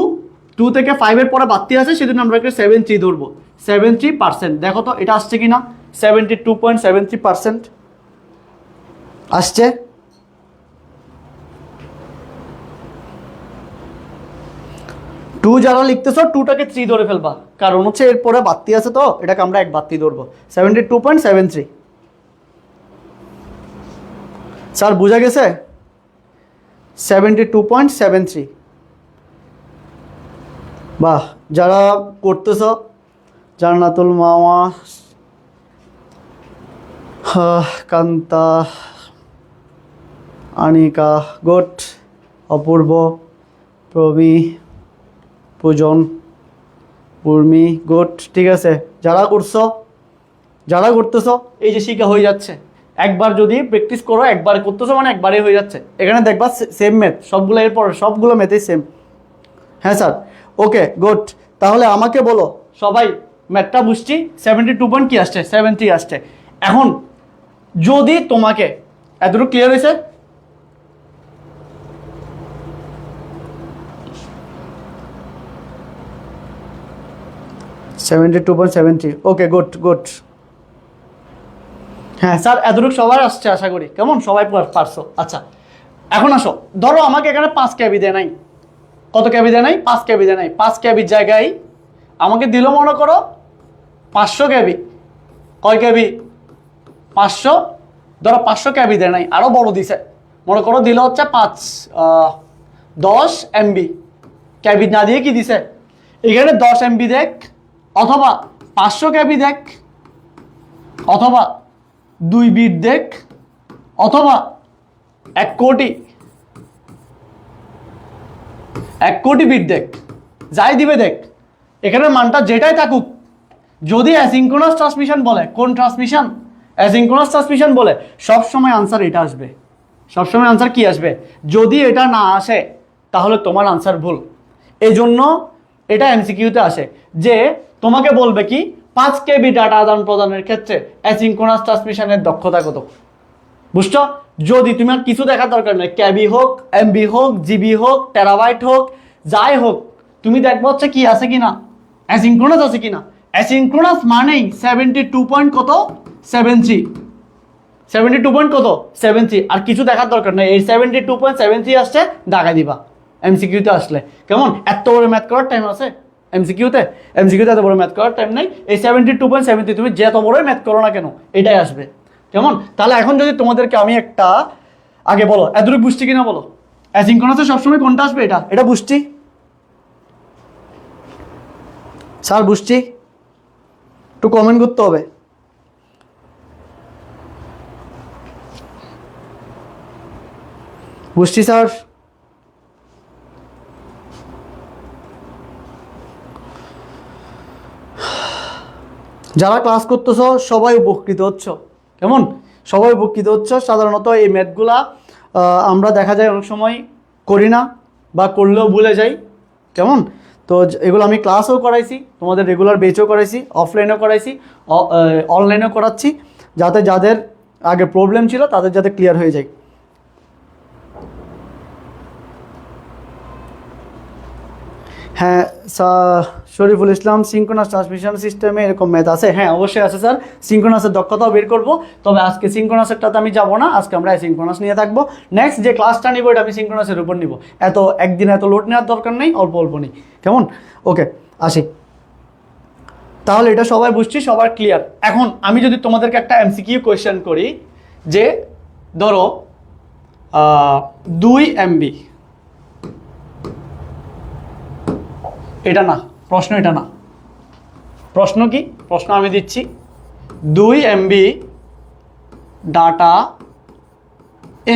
Speaker 1: 2 থেকে 5-এর পরে বাড়তি আছে, সেজন্য আমরা একটা 73 ধরবো, 73%। দেখো তো এটা আসছে কি না? 72.73% আসছে। টু যারা লিখতেছো 2টাকে 3 ধরে ফেলবা, কারণ হচ্ছে এরপরে বাড়তি আছে তো, এটাকে আমরা 1 বাড়তি ধরবো, 72.73। স্যার বোঝা গেছে? 72.73। বাহ, যারা করতেছ, জান্নাতুল মামা, কান্তা, আনিকা, গুড, অপূর্ব, প্রবি, পূজন, উর্মি, গুড, ঠিক আছে। যারা করতেছো এই যে শিখা হয়ে যাচ্ছে, একবার যদি প্র্যাকটিস করো, একবার করতেছো মানে একবারই হয়ে যাচ্ছে। এখানে দেখবা সেম ম্যাথ সবগুলো, এরপর সবগুলো ম্যাথই সেম। হ্যাঁ স্যার, ওকে গুড। তাহলে আমাকে বলো সবাই, ম্যাথটা বুঝছি, 72 কি আসছে? 70 আসছে। এখন যদি তোমাকে এতটুকু ক্লিয়ার হয়েছে? Okay good. হ্যাঁ স্যার, এতটুকু সবার আসছে আশা করি। কেমন, সবাই পারছো? আচ্ছা এখন আসো, ধরো আমাকে এখানে 5 ক্যাবি দেয় নাই। কত ক্যাবি দেয় নাই? 5 ক্যাবি দেয় নাই। 5 ক্যাবির জায়গায় আমাকে দিল মনে করো 500 ক্যাবি। কয় ক্যাবি? 500। ধরো 500 ক্যাবি দেয় নাই, আরও বড় দিছে, মনে করো দিল হচ্ছে 10 MB। ক্যাবি না দিয়ে কি দিছে? এখানে 10 MB দেখ, অথবা 500 ক্যাবি দেখ, অথবা 2 বিট দেখ, অথবা 1 কোটি বিট দেখ, যাই দিবে দেখ, এখানে মানটা যেটাই থাকুক, যদি অ্যাসিঙ্ক্রোনাস ট্রান্সমিশন বলে, কোন ট্রান্সমিশন? অ্যাসিঙ্ক্রোনাস ট্রান্সমিশন বলে, সবসময় আনসার এটা আসবে। সবসময় আনসার কি আসবে? যদি এটা না আসে তাহলে তোমার আনসার ভুল। এই জন্য এটা এমসিকিউতে আসে, যে তোমাকে বলবে কি 5 KB ডাটা আদান প্রদানের ক্ষেত্রে অ্যাসিঙ্ক্রোনাস ট্রান্সমিশনের দক্ষতা কত? বুঝছো? যদি তোমার কিছু দেখার দরকার নেই, ক্যাবি হোক, এমবি হোক, জিবি হোক, টেরাবাইট হোক, যাই হোক, তুমি দেখবো হচ্ছে কি আছে কিনা, অ্যাসিঙ্ক্রোনাস আছে কিনা। অ্যাসিঙ্ক্রোনাস মানেই 72 কত? 73। 72 কত? 73। আর কিছু দেখার দরকার নেই, এই 72.73 আসছে, দাগা দিবা এমসিকিউতে আসলে। কেমন? এত বড় ম্যাথ করার টাইম আছে এমসিকিউতে এত বড় ম্যাথ করার টাইম নেই। এই 72.73 তুমি যত বড়ই ম্যাথ করো না কেন, এটাই আসবে। কেমন? তাহলে এখন যদি তোমাদেরকে আমি একটা, আগে বলো এতটুকু বুঝছি কিনা বলো। অ্যাসিঙ্ক্রোনাসে সবসময় কোনটা আসবে? এটা বুঝছি স্যার, বুঝছি, একটু কমেন্ট করতে হবে। বুঝছি স্যার। যারা ক্লাস করতেছো সবাই উপকৃত হচ্ছ। কেমন? সবাই উপকৃত হচ্ছ। সাধারণত এই ম্যাথগুলা আমরা দেখা যায় অনেক সময় করি না, বা করলেও ভুলে যাই, কেমন? তো এগুলো আমি ক্লাসও করাইছি, তোমাদের রেগুলার বেচও করাইছি, অফলাইনেও করাইছি, অনলাইনেও করাচ্ছি, যাতে যাদের আগে প্রবলেম ছিল তাদের যাতে ক্লিয়ার হয়ে যায়। হ্যাঁ শরীফুল ইসলাম, সিঙ্ক্রোনাস ট্রান্সমিশন সিস্টেমে এরকম ম্যাথ আছে? হ্যাঁ অবশ্যই আছে স্যার, সিঙ্ক্রোনাসের দক্ষতাও বের করব, তবে আজকে সিঙ্ক্রোনাসেরটাতে আমি যাব না, আজকে আমরা সিঙ্ক্রোনাস নিয়ে থাকবো। নেক্সট যে ক্লাসটা নিব এটা আমি সিঙ্ক্রোনাসের উপর নিব, একদিনে এত লোড নেওয়ার দরকার নেই, অল্প অল্প নেই, কেমন? ওকে আসি, তাহলে এটা সবাই বুঝছি, সবার ক্লিয়ার। এখন আমি যদি তোমাদেরকে একটা এমসিকিউ কোয়েশ্চেন করি যে ধরো 2 MB, এটা না প্রশ্ন, এটা না প্রশ্ন, কি প্রশ্ন আমি দিচ্ছি, 2 MB ডাটা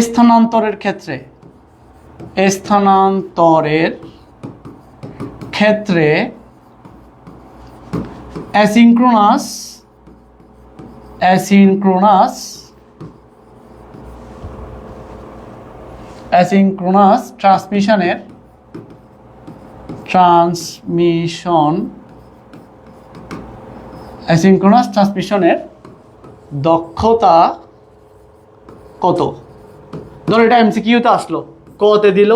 Speaker 1: স্থানান্তরের ক্ষেত্রে অ্যাসিঙ্ক্রোনাস ট্রান্সমিশনের দক্ষতা কত? ধরো এটা এমসিকিউতে আসলো, কতে দিল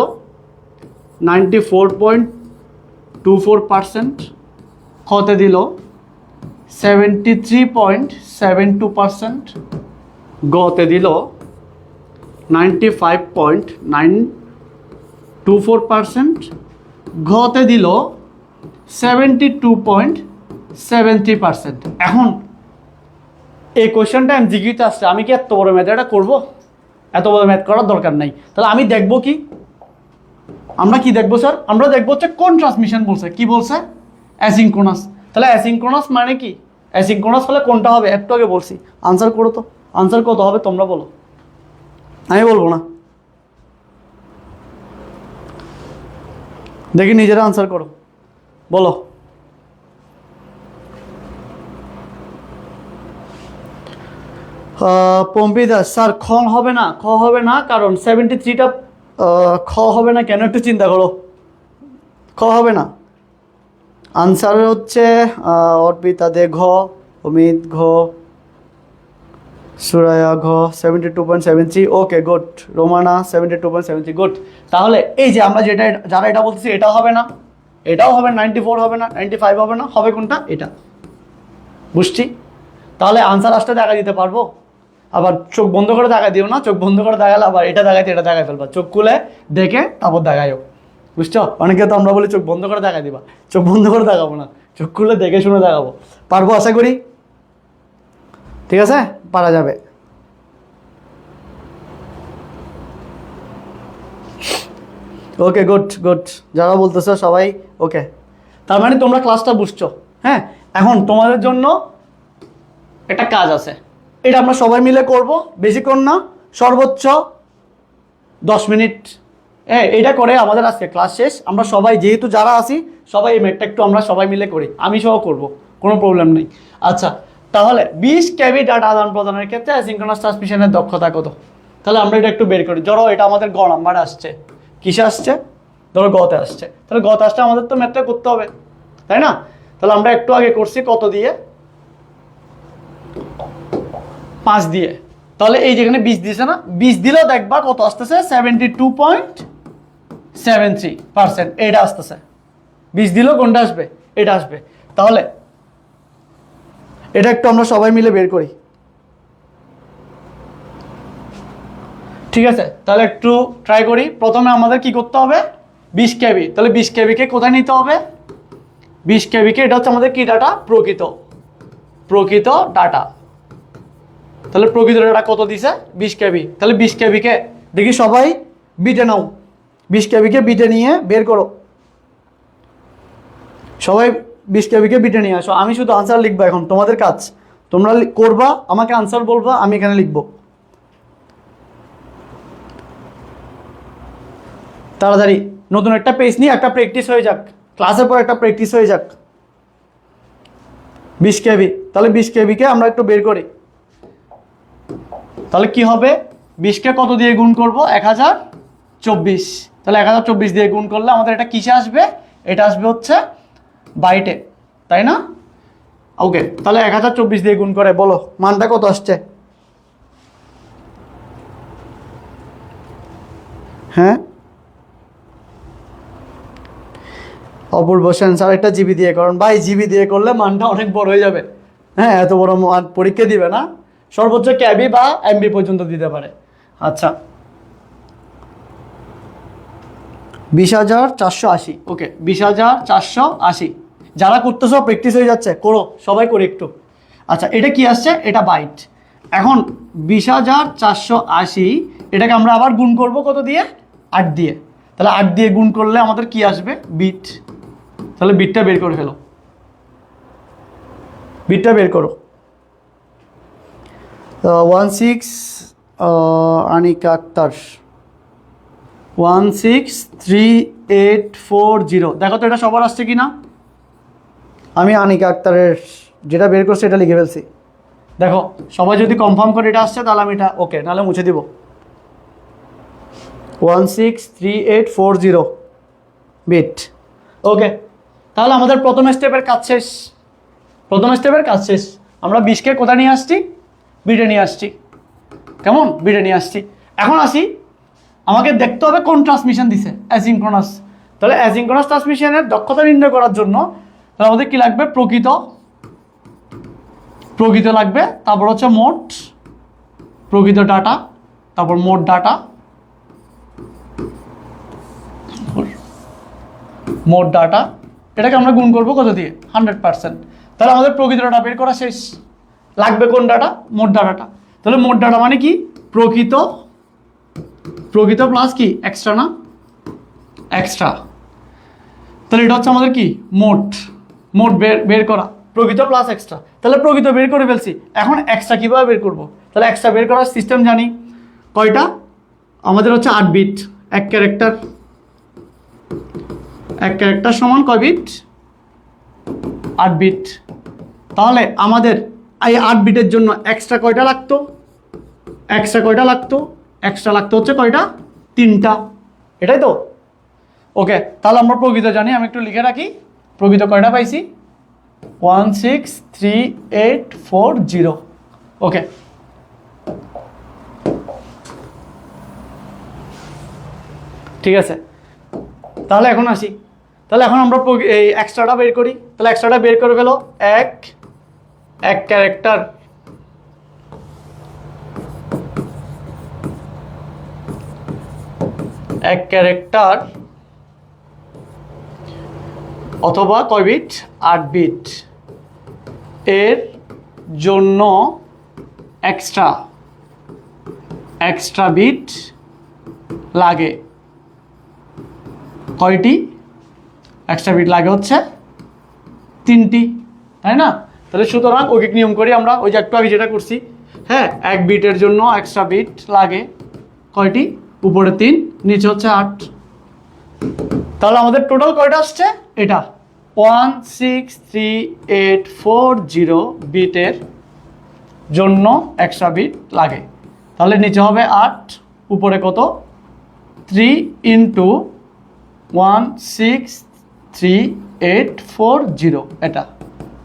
Speaker 1: 94.24%, কতে দিল 73.72%, গতে দিল 95.924%, ঘতে দিল 72.73%। এখন এই কোয়েশ্চেনটা এমসিকিউতে আসছে, আমি কি এত বড় ম্যাথ এটা করবো? এত বড় ম্যাথ করার দরকার নাই। তাহলে আমি দেখবো কি, আমরা কি দেখবো স্যার? আমরা দেখবো হচ্ছে কোন ট্রান্সমিশন বলছে, কি বলছে? অ্যাসিঙ্ক্রোনাস। তাহলে অ্যাসিঙ্ক্রোনাস মানে কি? অ্যাসিঙ্ক্রোনাস হলে কোনটা হবে? একটু আগে বলছি, আনসার করো তো। আনসার কত হবে তোমরা বলো, আমি বলবো না, দেখি নিজেরা আনসার করো, বলো। পম্পি দাস স্যার খ হবে না, খ হবে না, কারণ 73টা খ হবে না কেন, একটু চিন্তা করো, খ হবে না। আনসার হচ্ছে অর্পিতা দে ঘ, অমিত ঘ, সুরায়া ঘ, 72.73। Okay good. রোমানা 72.73, গুড। তাহলে এই যে আমরা যারা এটা বলতেছি, এটা হবে না, এটাও হবে না, 94 হবে না, 95 হবে না, হবে কোনটা? এটা। বুঝছি। তাহলে আনসার আসতে দেখা দিতে পারবো? আবার চোখ বন্ধ করে দেখা দিও না, চোখ বন্ধ করে দেখালে আবার এটা দেখাইতে এটা দেখাই ফেলবা, চোখ খুলে দেখে তারপর দেখাইও, বুঝছো? অনেকে তো আমরা বলি চোখ বন্ধ করে দেখা দিবা, চোখ বন্ধ করে দেখাবো না, চোখ খুলে দেখে শুনে দেখাবো। পারবো আশা করি, ঠিক আছে? পারা যাবে। ওকে গুড গুড, যারা বলতেছো সবাই ওকে। তার মানে তোমরা ক্লাসটা বুঝছো। হ্যাঁ, এখন তোমাদের জন্য একটা কাজ আছে, এটা আমরা সবাই মিলে করব, বেশিক্ষণ না, সর্বোচ্চ 10 মিনিট। হ্যাঁ, এটা করে আমাদের আজকে ক্লাস শেষ। আমরা সবাই যেহেতু যারা আছি সবাই এই ম্যাথটা একটু আমরা সবাই মিলে করি, আমি সহ করব, কোনো প্রবলেম নেই। আচ্ছা, তাহলে 20 কেবি ডাটা আদান প্রদানের ক্ষেত্রে অ্যাসিঙ্ক্রোনাস ট্রান্সমিশনের দক্ষতা কত? তাহলে আমরা এটা একটু বের করি। ধরো এটা আমাদের গ নাম্বার আসছে, কিসে আসছে? ধরো গতে আসছে। তাহলে গতে আসছে, আমাদের তো ম্যাথটা করতে হবে, তাই না? তাহলে আমরা একটু আগে করছি কত দিয়ে? 5 দিয়ে। তাহলে এই যেখানে 20 দিয়েছে না, 20 দিলেও দেখবা কত আসতেছে? 72.73%। এটা আসতেছে। 20 দিলেও কোনটা আসবে? এটা আসবে। তাহলে এটা একটু আমরা সবাই মিলে বের করি, ঠিক আছে? তাহলে একটু ট্রাই করি। প্রথমে আমাদের কি করতে হবে? 20 কেবি। তাহলে 20 কেবিকে কোথায় নিতে হবে? 20 কেবিকে, এটা হচ্ছে আমাদের কি ডাটা? প্রকৃত ডাটা। তাহলে প্রকৃত ডাটা কত দিছে? 20 কেবি। তাহলে 20 কেবিকে দেখি সবাই বিটে নাও, 20 কেবিকে বিটে নিয়ে বের করো। সবাই 20 কেবিকে বিটে নিয়ে আসো। আমি শুধু আনসার লিখবো, এখন তোমাদের কাজ, তোমরা করবা, আমাকে আনসার বলবা, আমি এখানে লিখবো। তাড়াতাড়ি নতুন একটা পেজ নিয়ে একটা প্র্যাকটিস হয়ে যাক, ক্লাসের পর একটা প্র্যাকটিস হয়ে যাক। 20 কেবি, তাহলে 20 কেবিকে আমরা একটু বের করি। তাহলে কি হবে? 20কে কত দিয়ে গুণ করব? 1024। তাহলে 1024 দিয়ে গুণ করলে আমাদের এটা কিসে আসবে? এটা আসবে হচ্ছে বাইটে, তাই না? ওকে, তাহলে 1024 দিয়ে গুণ করে বলো মানটা কত আসছে? হ্যাঁ, অপূর্ব সেন স্যার একটা জিবি দিয়ে করুন। ভাই জিবি দিয়ে করলে মানটা অনেক বড় হয়ে যাবে। হ্যাঁ, এত বড় মান পরীক্ষা দিবে না, সর্বোচ্চ কেবি বা এমবি পর্যন্ত দিতে পারে। আচ্ছা, 20,480। ওকে, 20,480। যারা করতেছো প্র্যাকটিস হয়ে যাচ্ছে, করো, সবাই করে একটু। আচ্ছা, এটা কি আসছে? এটা বাইট। এখন 20,480 এটাকে আমরা আবার গুণ করব কত দিয়ে? 8 দিয়ে। তাহলে 8 দিয়ে গুণ করলে আমাদের কি আসবে? বিট। তাহলে বিটটা বের করে ফেলো, বিটটা বের করো। 16 আনিকা আক্তার 163840। দেখো তো এটা সবার আসছে কি না? আমি আনিকা আক্তারের যেটা বের করছি এটা লিখে ফেলছি। দেখো সবাই যদি কনফার্ম করে এটা আসছে তাহলে আমি এটা ওকে, নাহলে মুছে দিব। 163840 বিট। ওকে, তাহলে আমাদের প্রথম স্টেপের কাজ শেষ। প্রথম স্টেপের কাজ শেষ। আমরা 20কে কোথায় নিয়ে আসছি? বিটে নিয়ে আসছি। কেমন? বিটে নিয়ে আসছি। এখন আসি, আমাকে দেখতে হবে কোন ট্রান্সমিশন দিছে, অ্যাসিনক্রোনাস। তাহলে অ্যাসিনক্রোনাস ট্রান্সমিশনের দক্ষতা নির্ণয় করার জন্য তাহলে আমাদের কি লাগবে? প্রকৃত লাগবে, তারপর হচ্ছে মোট প্রকৃত ডাটা, তারপর মোট ডাটা, মোট ডাটা, এটাকে আমরা গুণ করবো কত দিয়ে? 100%। তাহলে আমাদের প্রকৃত ডাটা বের করা শেষ। লাগবে কোন ডাটা? মোট ডাটাটা। তাহলে মোট ডাটা মানে কি? প্রকৃত প্লাস কি? এক্সট্রা, না? এক্সট্রা। তাহলে এটা হচ্ছে আমাদের কি? মোট বের করা, প্রকৃত প্লাস এক্সট্রা। তাহলে প্রকৃত বের করে ফেলছি, এখন এক্সট্রা কীভাবে বের করব? তাহলে এক্সট্রা বের করার সিস্টেম জানি। কয়টা? আমাদের হচ্ছে 8 বিট। এক ক্যারেক্টার সমান কয় বিট? 8 বিট। তাহলে আমাদের এই 8 বিটের জন্য এক্সট্রা কয়টা লাগতো? এক্সট্রা লাগতো হচ্ছে কয়টা? 3টা। এটাই তো? ওকে, তাহলে আমরা প্রকৃত জানি, আমি একটু লিখে রাখি। প্রকৃত কয়টা পাইছি? 163840। ওকে, ঠিক আছে। তাহলে এখন আসি, তাহলে এখন আমরা এই এক্সট্রাটা বের করি। তাহলে এক্সট্রাটা বের করে ফেলো। এক ক্যারেক্টার অথবা কয় বিট? 8 বিট এর জন্য এক্সট্রা বিট লাগে। কয়টি এক্সট্রা বিট লাগে? হচ্ছে 3টি, তাই না? তাহলে সুতরাং ঐকিক নিয়ম করি আমরা, ওই যে একটু আগে যেটা করছি। হ্যাঁ, 1 বিটের জন্য এক্সট্রা বিট লাগে কয়টি? উপরে 3, নিচে হচ্ছে 8। তাহলে আমাদের টোটাল কয়টা আসছে? এটা 163,840 বিটের জন্য এক্সট্রা বিট লাগে। তাহলে নিচে হবে 8, উপরে কত? 3 × 163,840 এটা।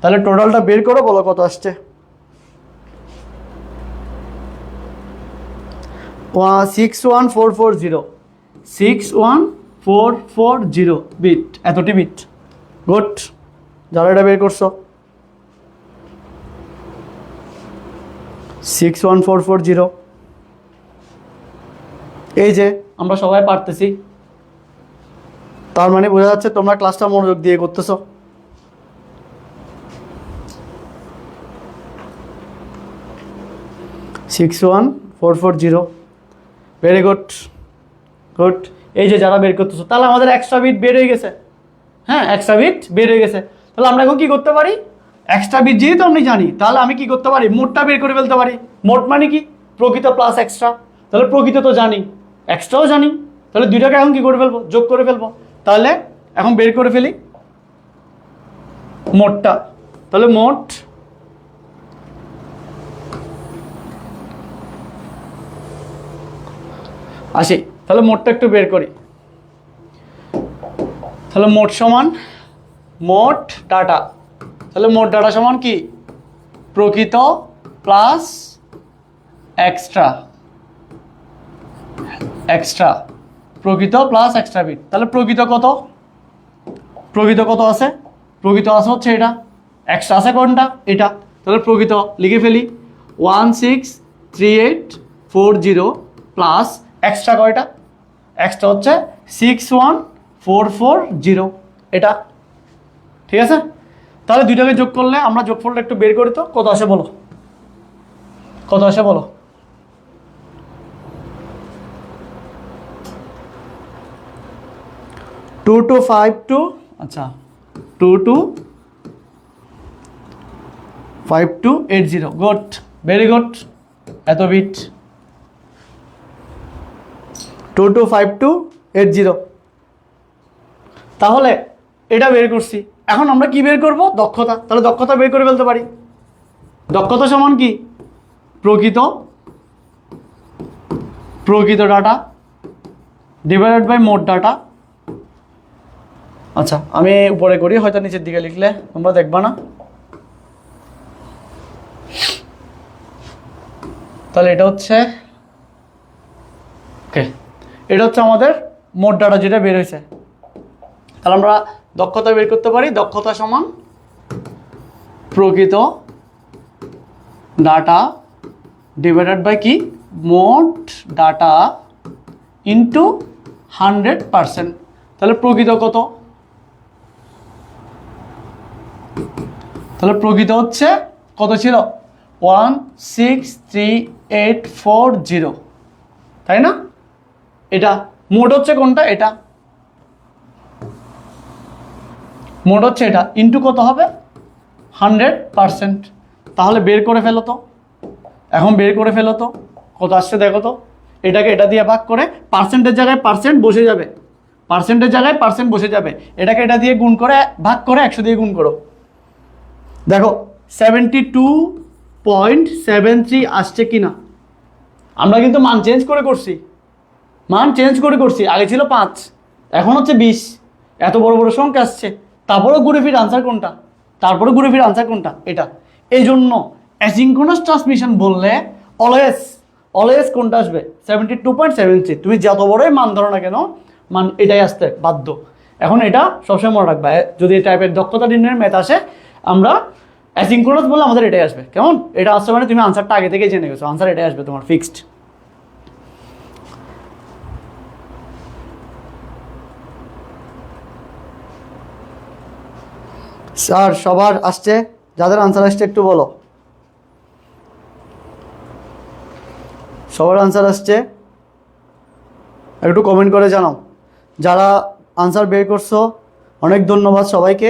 Speaker 1: তাহলে টোটালটা বের করো, বলো কত আসছে? 61440 বিট, এতটি বিট। গুড, যারা এটা বের করছো। 61440, এই যে আমরা সবাই পারতেছি। তার মানে বোঝা যাচ্ছে তোমরা ক্লাসটা মনোযোগ দিয়ে করতেছো। Six 1440, very good. এই যে যারা বের করতেছো, তাহলে আমাদের এক্সট্রা বিট বের হয়ে গেছে। হ্যাঁ, এক্সট্রা বিট বের হয়ে গেছে। তাহলে আমরা এখন কি করতে পারি? এক্সট্রা বিট যেহেতু আমি জানি, তাহলে আমি কি করতে পারি? মোটটা বের করে ফেলতে পারি। মোট মানে কি? প্রকৃত প্লাস এক্সট্রা। তাহলে প্রকৃত তো জানি, এক্সট্রাও জানি, তাহলে দুইটাকে এখন কি করে ফেলবো? যোগ করে ফেলবো। তাহলে এখন বের করে ফেলি মোটটা। তাহলে মোট আসি, তাহলে মোটটা একটু বের করি। তাহলে মোট সমান মোট ডাটা, তাহলে মোট ডাটা সমান কি প্রকৃত প্লাস এক্সট্রা, এক্সট্রা প্রকৃত প্লাস এক্সট্রা বিট। তাহলে প্রকৃত কত, প্রকৃত কত আছে, প্রকৃত আছে হচ্ছে এটা, এক্সট্রা আছে কোনটা এটা, তাহলে প্রকৃত লিখে ফেলি 1638440 প্লাস এক্সট্রা কয়টা, এক্সট্রা হচ্ছে 61440 এটা, ঠিক আছে। তাহলে দুইটাকে যোগ করলে আমরা যোগফলটা একটু বের করি তো, কত আসে বলো, কত আসে বলো। টু টু ফাইভ টু, আচ্ছা 225280, গুড, ভেরি গুড, এত বিট 225280। তাহলে এটা বের করছি, এখন আমরা কি বের করব, দক্ষতা। তাহলে দক্ষতা বের করে ফেলতে পারি, দক্ষতা সমান কি প্রকৃত, প্রকৃত ডাটা ডিভাইডেড বাই মোট ডাটা। আচ্ছা আমি উপরে করি, হয়তো নিচের দিকে লিখলে তোমরা দেখবা না। তাহলে এটা হচ্ছে ওকে, এটা হচ্ছে আমাদের মোট ডাটা যেটা বের হয়েছে। তাহলে আমরা দক্ষতা বের করতে পারি, দক্ষতা সমান প্রকৃত ডাটা ডিভাইডেড বাই কি মোট ডাটা ইন্টু 100%। তাহলে প্রকৃত কত, তাহলে প্রকৃত হচ্ছে কত ছিল 1638440, তাই না। এটা মোট হচ্ছে কোনটা, এটা মোট হচ্ছে এটা, ইন্টু কত হবে 100%। তাহলে বের করে ফেলো তো, এখন বের করে ফেলো তো কত আসছে দেখো তো। এটাকে এটা দিয়ে ভাগ করে, পার্সেন্টের জায়গায় পার্সেন্ট বসে যাবে, পার্সেন্টের জায়গায় পার্সেন্ট বসে যাবে, এটাকে এটা দিয়ে গুণ করে ভাগ করে 100 দিয়ে গুণ করো, দেখো 72.73 আসছে কি না। আমরা কিন্তু মান চেঞ্জ করে করছি, মান চেঞ্জ করে করছি, আগে ছিল 5 এখন হচ্ছে 20, এত বড় বড় সংখ্যা আসছে, তারপরেও ঘুরে ফিরে আনসার কোনটা, তারপরে ঘুরে ফিরে আনসার কোনটা, এটা। এই জন্য অ্যাসিঙ্ক্রোনাস ট্রান্সমিশন বললে অলওয়েজ অলওয়েজ কোনটা আসবে 72.73, তুমি যত বড়ই মান ধরো না কেন মান এটাই আসতে বাধ্য। এখন এটা সবসময় মনে রাখবে, যদি এই টাইপের দক্ষতা নির্ণয়ের ম্যাথ আসে আমরা অ্যাসিঙ্ক্রোনাস বললে আমাদের এটাই আসবে, কেমন, এটা আসছে মানে তুমি আনসারটা আগে থেকে জেনে গেছো, আনসার এটাই আসবে তোমার ফিক্সড। স্যার সবার আসছে, যাদের আনসার আসছে একটু বলো, সবার আনসার আসছে একটু কমেন্ট করে জানাও। যারা আনসার বের করছো অনেক ধন্যবাদ সবাইকে,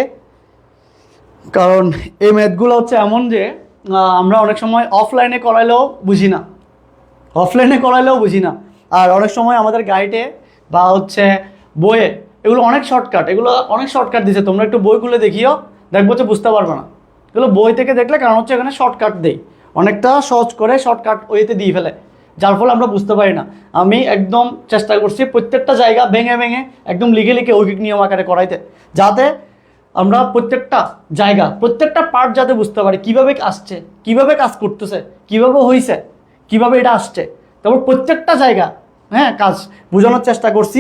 Speaker 1: কারণ এই ম্যাথগুলো হচ্ছে এমন যে আমরা অনেক সময় অফলাইনে করাইলেও বুঝি না, অফলাইনে করাইলেও বুঝি না, আর অনেক সময় আমাদের গাইডে বা হচ্ছে বইয়ে এগুলো অনেক শর্টকাট, এগুলো অনেক শর্টকাট দিছে, তোমরা একটু বইগুলো দেখিও, দেখবো যে বুঝতে পারবে না, এগুলো বই থেকে দেখলে, কারণ হচ্ছে এখানে শর্টকাট দেই, অনেকটা সহজ করে শর্টকাট ওয়েতে দিয়ে ফেলে, যার ফলে আমরা বুঝতে পারি না। আমি একদম চেষ্টা করছি প্রত্যেকটা জায়গা ভেঙে ভেঙে একদম লিখে লিখে ঐকিক নিয়ম আকারে করাইতে, যাতে আমরা প্রত্যেকটা জায়গা প্রত্যেকটা পার্ট যাতে বুঝতে পারি, কিভাবে আসছে, কিভাবে কাজ করতেছে, কিভাবে হয়েছে, কিভাবে এটা আসছে, তারপর প্রত্যেকটা জায়গা হ্যাঁ কাজ বোঝানোর চেষ্টা করছি।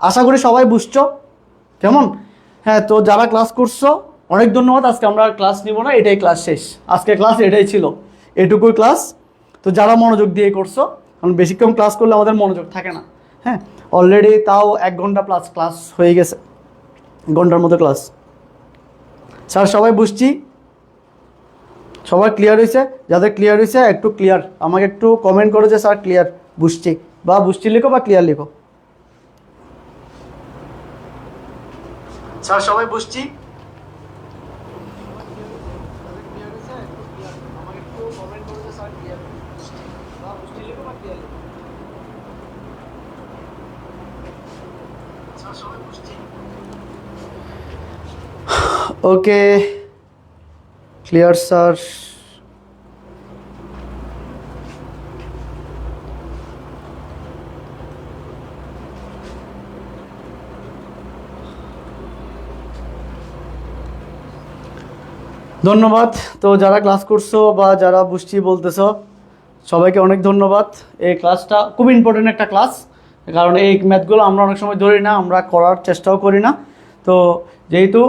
Speaker 1: আশা করি সবাই বুঝছো, কেমন। হ্যাঁ, তো যারা ক্লাস করছো অনেক ধন্যবাদ, আজকে আমরা ক্লাস নিব না, এটাই ক্লাস শেষ, আজকে ক্লাস এটাই ছিল, এটুকুই ক্লাস। তো যারা মনোযোগ দিয়ে করছো, কারণ বেশিক্ষণ ক্লাস করলে আমাদের মনোযোগ থাকে না, হ্যাঁ অলরেডি তাও 1 ঘন্টা প্লাস ক্লাস হয়ে গেছে, ঘন্টার মতো ক্লাস। স্যার সবাই বুঝছি, সবাই ক্লিয়ার হয়েছে, যাদের ক্লিয়ার হয়েছে একটু ক্লিয়ার আমাকে একটু কমেন্ট করো যে স্যার ক্লিয়ার বুঝছি, বা বুঝছি লিখো বা ক্লিয়ার লিখো। স্যার সবাই বুঝছি, ওকে ক্লিয়ার স্যার। ধন্যবাদ। তো যারা ক্লাস করছো বা যারা বুঝছি বলতেছো সবাইকে অনেক ধন্যবাদ। এই ক্লাসটা খুব ইম্পর্টেন্ট একটা ক্লাস, কারণ এই ম্যাথগুলো আমরা অনেক সময় ধরি না, আমরা করার চেষ্টাও করি না। তো যেহেতু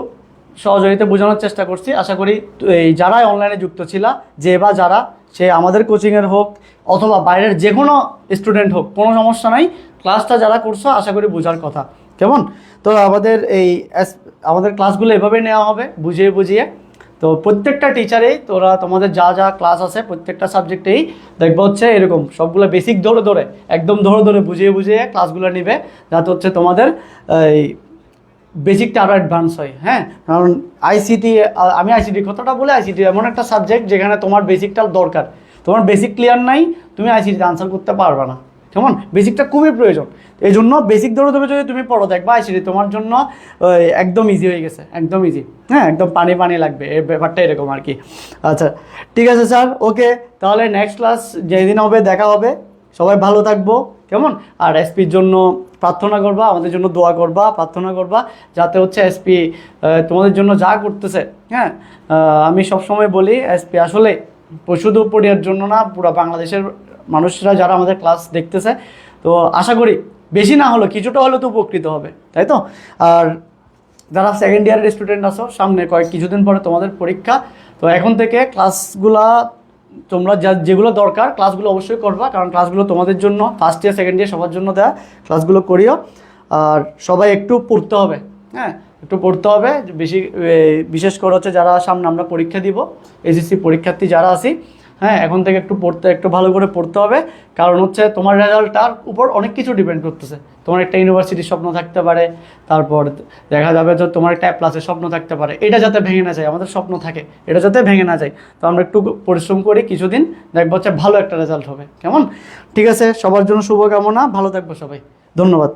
Speaker 1: সহযোগিতা বোঝানোর চেষ্টা করছি, আশা করি এই যারা অনলাইনে যুক্ত ছিল, যে বা যারা, সে আমাদের কোচিংয়ের হোক অথবা বাইরের যে কোনো স্টুডেন্ট হোক, কোনো সমস্যা নাই। ক্লাসটা যারা করছো আশা করি বোঝার কথা, কেমন? তো আমাদের ক্লাসগুলো এভাবে নেওয়া হবে, বুঝিয়ে বুঝিয়ে। তো প্রত্যেকটা টিচারেই তোমাদের যা যা ক্লাস আছে প্রত্যেকটা সাবজেক্টেই দেখবো হচ্ছে এরকম সবগুলো বেসিক ধরে ধরে একদম ধরে ধরে বুঝিয়ে বুঝিয়ে ক্লাসগুলো নিবে, যাতে হচ্ছে তোমাদের এই বেসিকটা আরও অ্যাডভান্স হয়। হ্যাঁ, কারণ আমি আইসিটি কথাটা বলে, আইসিটি এমন একটা সাবজেক্ট যেখানে তোমার বেসিকটা দরকার। তোমার বেসিক ক্লিয়ার নাই, তুমি আইসিটিতে আনসার করতে পারবে না, কেমন? বেসিকটা খুবই প্রয়োজন। এই জন্য বেসিক ধরে ধরে যদি তুমি পড়ো, দেখবা আইসিটি তোমার জন্য একদম ইজি হয়ে গেছে, একদম ইজি। হ্যাঁ, একদম পানি পানি লাগবে, এই ব্যাপারটা এরকম আর কি। আচ্ছা, ঠিক আছে স্যার, ওকে। তাহলে নেক্সট ক্লাস যেদিন হবে দেখা হবে। সবাই ভালো থাকবো, কেমন? আর এসপির জন্য প্রার্থনা করবা, আমাদের জন্য দোয়া করবা, প্রার্থনা করবা, যাতে হচ্ছে এসপি তোমাদের জন্য যা করতেছে। হ্যাঁ, আমি সবসময় বলি এসপি আসলে শুধু পড়িয়ার জন্য না, পুরো বাংলাদেশের মানুষরা যারা আমাদের ক্লাস দেখতেছে, তো আশা করি বেশি না হলো কিছুটা হলেও তো উপকৃত হবে, তাই তো? আর যারা সেকেন্ড ইয়ারের স্টুডেন্ট আছো, সামনে কিছুদিন পরে তোমাদের পরীক্ষা। তো এখন থেকে ক্লাসগুলা তোমরা যেগুলো দরকার ক্লাসগুলো অবশ্যই করবা, কারণ ক্লাসগুলো তোমাদের জন্য, ফার্স্ট ইয়ার সেকেন্ড ইয়ার সবার জন্য দেওয়া। ক্লাসগুলো করিও। আর সবাই একটু পড়তে হবে, হ্যাঁ, একটু পড়তে হবে। বিশেষ করে হচ্ছে যারা সামনে আমরা পরীক্ষা দিব, এসএসসি পরীক্ষার্থী যারা আছি, হ্যাঁ, এখন থেকে একটু ভালো করে পড়তে হবে। কারণ হচ্ছে তোমার রেজাল্টটার উপর অনেক কিছু ডিপেন্ড করতেছে। তোমার একটা ইউনিভার্সিটির স্বপ্ন থাকতে পারে, তারপর দেখা যাবে যে তোমার একটা প্লাসের স্বপ্ন থাকতে পারে। এটা যাতে ভেঙে না যায়, আমাদের স্বপ্ন থাকে, এটা যাতে ভেঙে না যায়। তো আমরা একটু পরিশ্রম করি কিছুদিন, দেখবো হচ্ছে ভালো একটা রেজাল্ট হবে, কেমন? ঠিক আছে, সবার জন্য শুভকামনা, ভালো থাকবো সবাই, ধন্যবাদ।